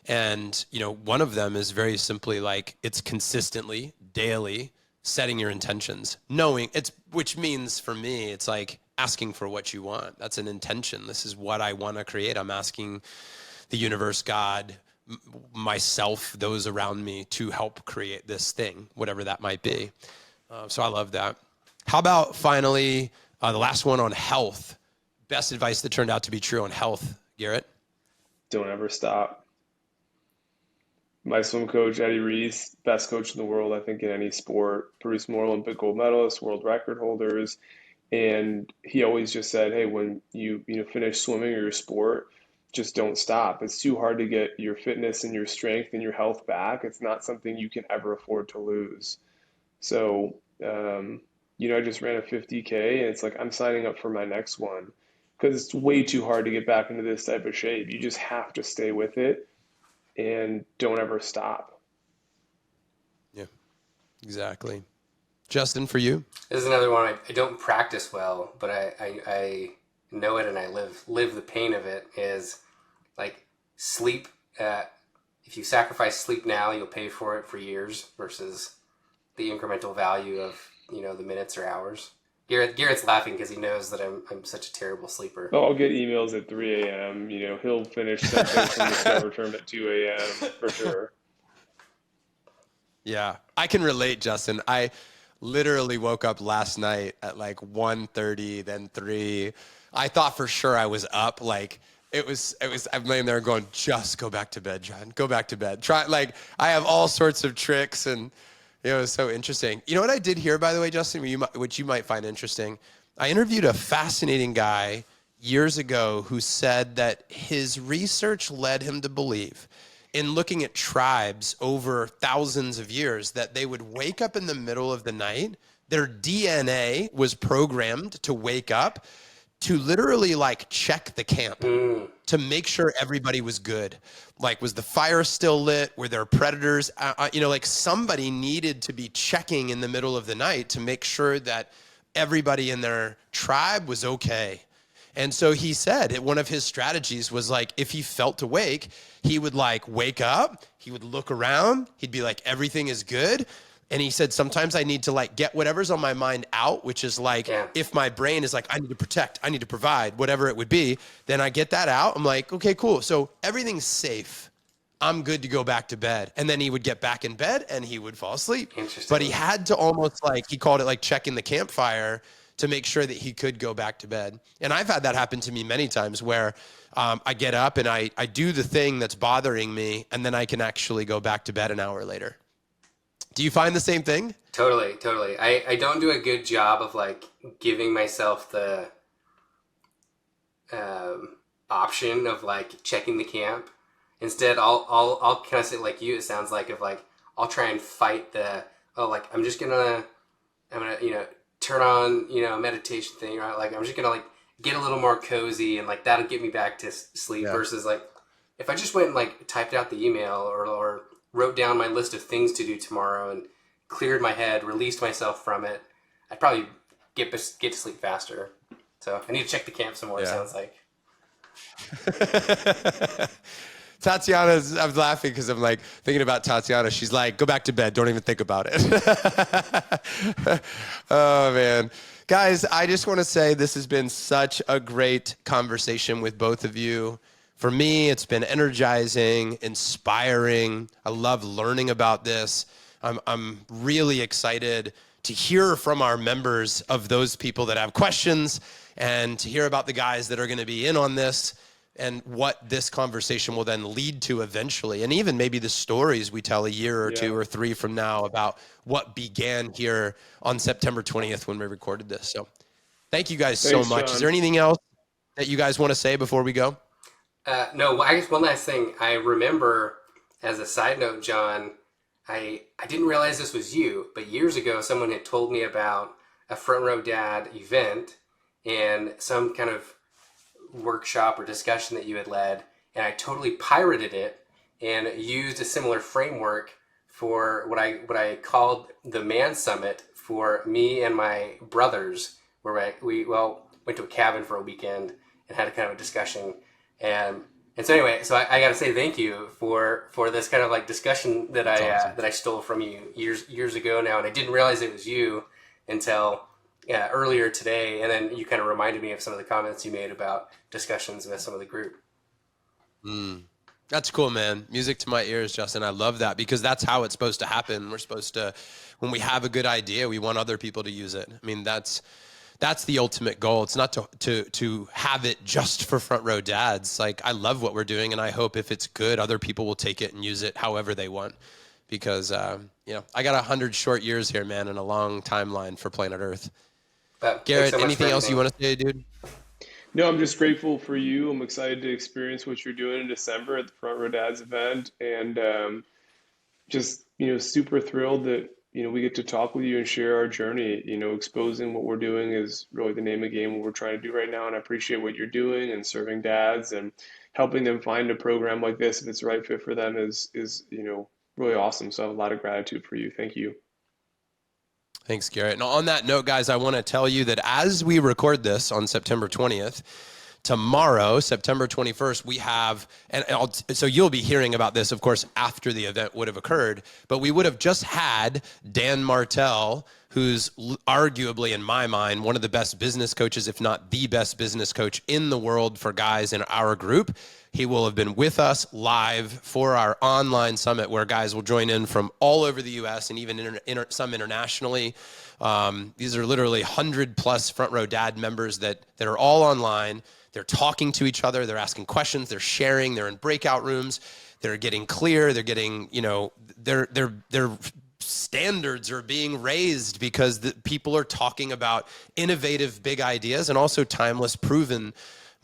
B: And, one of them is very simply like it's consistently, daily setting your intentions, knowing which means for me, it's like asking for what you want. That's an intention. This is what I want to create. I'm asking the universe, God, myself, those around me to help create this thing, whatever that might be. So I love that. How about finally, the last one on health? Best advice that turned out to be true on health, Garrett?
A: Don't ever stop. My swim coach, Eddie Reese, best coach in the world, I think, in any sport, produced more Olympic gold medalists, world record holders. And he always just said, hey, when you finish swimming or your sport, just don't stop. It's too hard to get your fitness and your strength and your health back. It's not something you can ever afford to lose. So, I just ran a 50K, and it's like I'm signing up for my next one because it's way too hard to get back into this type of shape. You just have to stay with it and don't ever stop.
B: Yeah, exactly. Justin, for you?
C: This is another one I don't practice well, but I know it and I live the pain of it. Is like sleep. If you sacrifice sleep now, you'll pay for it for years versus the incremental value of the minutes or hours. Garrett's laughing because he knows that I'm such a terrible sleeper.
A: Oh, I'll get emails at 3 a.m. He'll finish something from Discover Term at 2 a.m. for sure.
B: Yeah, I can relate, Justin. I literally woke up last night at like 1:30, then 3. I thought for sure I was up. Like it was, I'm laying there going, just go back to bed, John. Go back to bed. I have all sorts of tricks, and it was so interesting. You know what I did here, by the way, Justin, which you might find interesting? I interviewed a fascinating guy years ago who said that his research led him to believe, in looking at tribes over thousands of years, that they would wake up in the middle of the night. Their DNA was programmed to wake up to literally like check the camp to make sure everybody was good. Like, was the fire still lit? Were there predators? Like somebody needed to be checking in the middle of the night to make sure that everybody in their tribe was okay. And so he said one of his strategies was like, if he felt awake, he would like wake up, he would look around, he'd be like, everything is good. And he said, sometimes I need to like get whatever's on my mind out, which is like, if my brain is like, I need to protect, I need to provide, whatever it would be, then I get that out. I'm like, okay, cool. So everything's safe. I'm good to go back to bed. And then he would get back in bed and he would fall asleep. But he had to almost like, he called it like checking the campfire to make sure that he could go back to bed. And I've had that happen to me many times where I get up and I do the thing that's bothering me, and then I can actually go back to bed an hour later. Do you find the same thing?
C: Totally. I don't do a good job of like giving myself the option of like checking the camp. Instead, I'll kind of say like you. It sounds like of like I'll try and fight like I'm gonna turn on a meditation thing, or like I'm just gonna like get a little more cozy, and like that'll get me back to sleep.
B: Yeah.
C: Versus like if I just went and like typed out the email or wrote down my list of things to do tomorrow and cleared my head, released myself from it, I'd probably get to sleep faster. So I need to check the camp some more. It sounds like.
B: Tatiana's, I'm laughing because I'm like thinking about Tatiana. She's like, go back to bed. Don't even think about it. Oh, man. Guys, I just want to say this has been such a great conversation with both of you. For me, it's been energizing, inspiring. I love learning about this. I'm really excited to hear from our members of those people that have questions and to hear about the guys that are going to be in on this and what this conversation will then lead to eventually. And even maybe the stories we tell a year or two or three from now about what began here on September 20th when we recorded this. So thank you guys so much.
A: John.
B: Is there anything else that you guys want to say before we go?
C: No, I guess one last thing. I remember, as a side note, John, I didn't realize this was you, but years ago someone had told me about a Front Row Dad event and some kind of workshop or discussion that you had led, and I totally pirated it and used a similar framework for what I called the Man Summit for me and my brothers, where we went to a cabin for a weekend and had a kind of a discussion. And so anyway, so I got to say thank you for this kind of like discussion that I stole from you years ago now, and I didn't realize it was you until earlier today, and then you kind of reminded me of some of the comments you made about discussions with some of the group.
B: That's cool, man. Music to my ears, Justin. I love that because that's how it's supposed to happen. We're supposed to, when we have a good idea, we want other people to use it. I mean, that's the ultimate goal. It's not to have it just for Front Row Dads. Like, I love what we're doing, and I hope if it's good, other people will take it and use it however they want. Because, I got 100 short years here, man, and a long timeline for planet Earth. Garrett, so anything else you want to say, dude?
A: No, I'm just grateful for you. I'm excited to experience what you're doing in December at the Front Row Dads event, and just super thrilled that we get to talk with you and share our journey. Exposing what we're doing is really the name of the game, what we're trying to do right now, and I appreciate what you're doing and serving dads and helping them find a program like this if it's the right fit for them is really awesome. So I have a lot of gratitude for you. Thank you.
B: Thanks, Garrett. And on that note, guys, I want to tell you that as we record this on September 20th, tomorrow, September 21st, we have, so you'll be hearing about this, of course, after the event would have occurred, but we would have just had Dan Martell, who's arguably, in my mind, one of the best business coaches, if not the best business coach in the world for guys in our group. He will have been with us live for our online summit where guys will join in from all over the U.S. and even some internationally. These are literally 100+ Front Row Dad members that are all online. They're talking to each other. They're asking questions. They're sharing. They're in breakout rooms. They're getting clear. They're getting, their standards are being raised because the people are talking about innovative big ideas and also timeless proven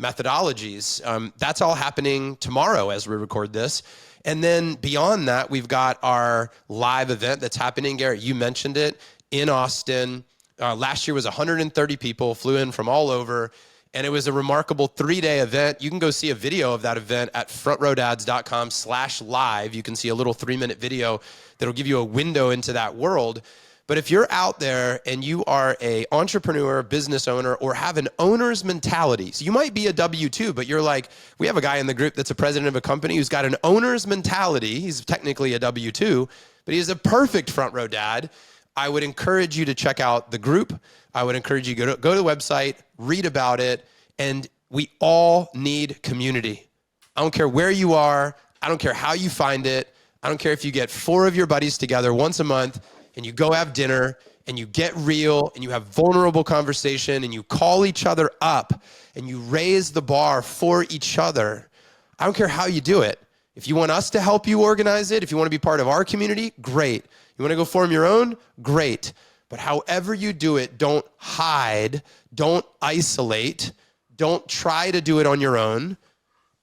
B: methodologies. That's all happening tomorrow as we record this. And then beyond that, we've got our live event that's happening. Garrett, you mentioned it, in Austin. Last year was 130 people, flew in from all over, and it was a remarkable 3-day event. You can go see a video of that event at frontrowdads.com/live. You can see a little 3-minute video that'll give you a window into that world. But if you're out there and you are an entrepreneur, business owner, or have an owner's mentality, so you might be a W-2, but you're like, we have a guy in the group that's a president of a company who's got an owner's mentality. He's technically a W-2, but he's a perfect Front Row Dad. I would encourage you to check out the group. I would encourage you to go to the website, read about it, and we all need community. I don't care where you are. I don't care how you find it. I don't care if you get 4 of your buddies together once a month and you go have dinner and you get real and you have vulnerable conversation and you call each other up and you raise the bar for each other. I don't care how you do it. If you want us to help you organize it, if you want to be part of our community, great. You want to go form your own? Great. But however you do it, don't hide, don't isolate, don't try to do it on your own.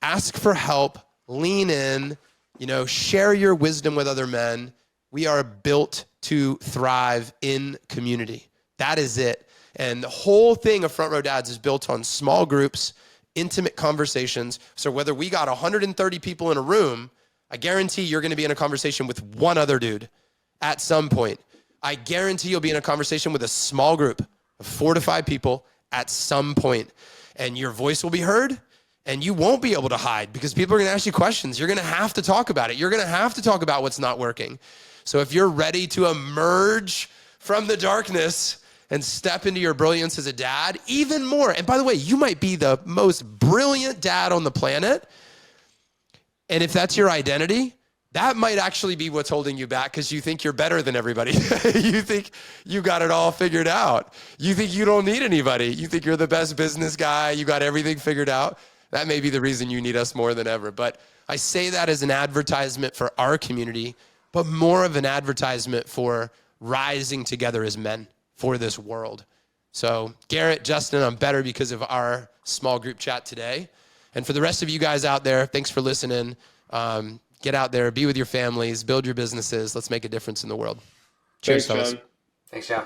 B: Ask for help, lean in, share your wisdom with other men. We are built to thrive in community. That is it. And the whole thing of Front Row Dads is built on small groups, intimate conversations. So whether we got 130 people in a room, I guarantee you're going to be in a conversation with one other dude at some point. I guarantee you'll be in a conversation with a small group of 4 to 5 people at some point. And your voice will be heard, and you won't be able to hide because people are going to ask you questions. You're going to have to talk about it. You're going to have to talk about what's not working. So if you're ready to emerge from the darkness and step into your brilliance as a dad, even more. And by the way, you might be the most brilliant dad on the planet. And if that's your identity, that might actually be what's holding you back because you think you're better than everybody. You think you got it all figured out. You think you don't need anybody. You think you're the best business guy. You got everything figured out. That may be the reason you need us more than ever. But I say that as an advertisement for our community, but more of an advertisement for rising together as men for this world. So Garrett, Justin, I'm better because of our small group chat today. And for the rest of you guys out there, thanks for listening. Get out there, be with your families, build your businesses. Let's make a difference in the world. Cheers,
A: Thanks,
B: fellas.
A: John.
C: Thanks, John.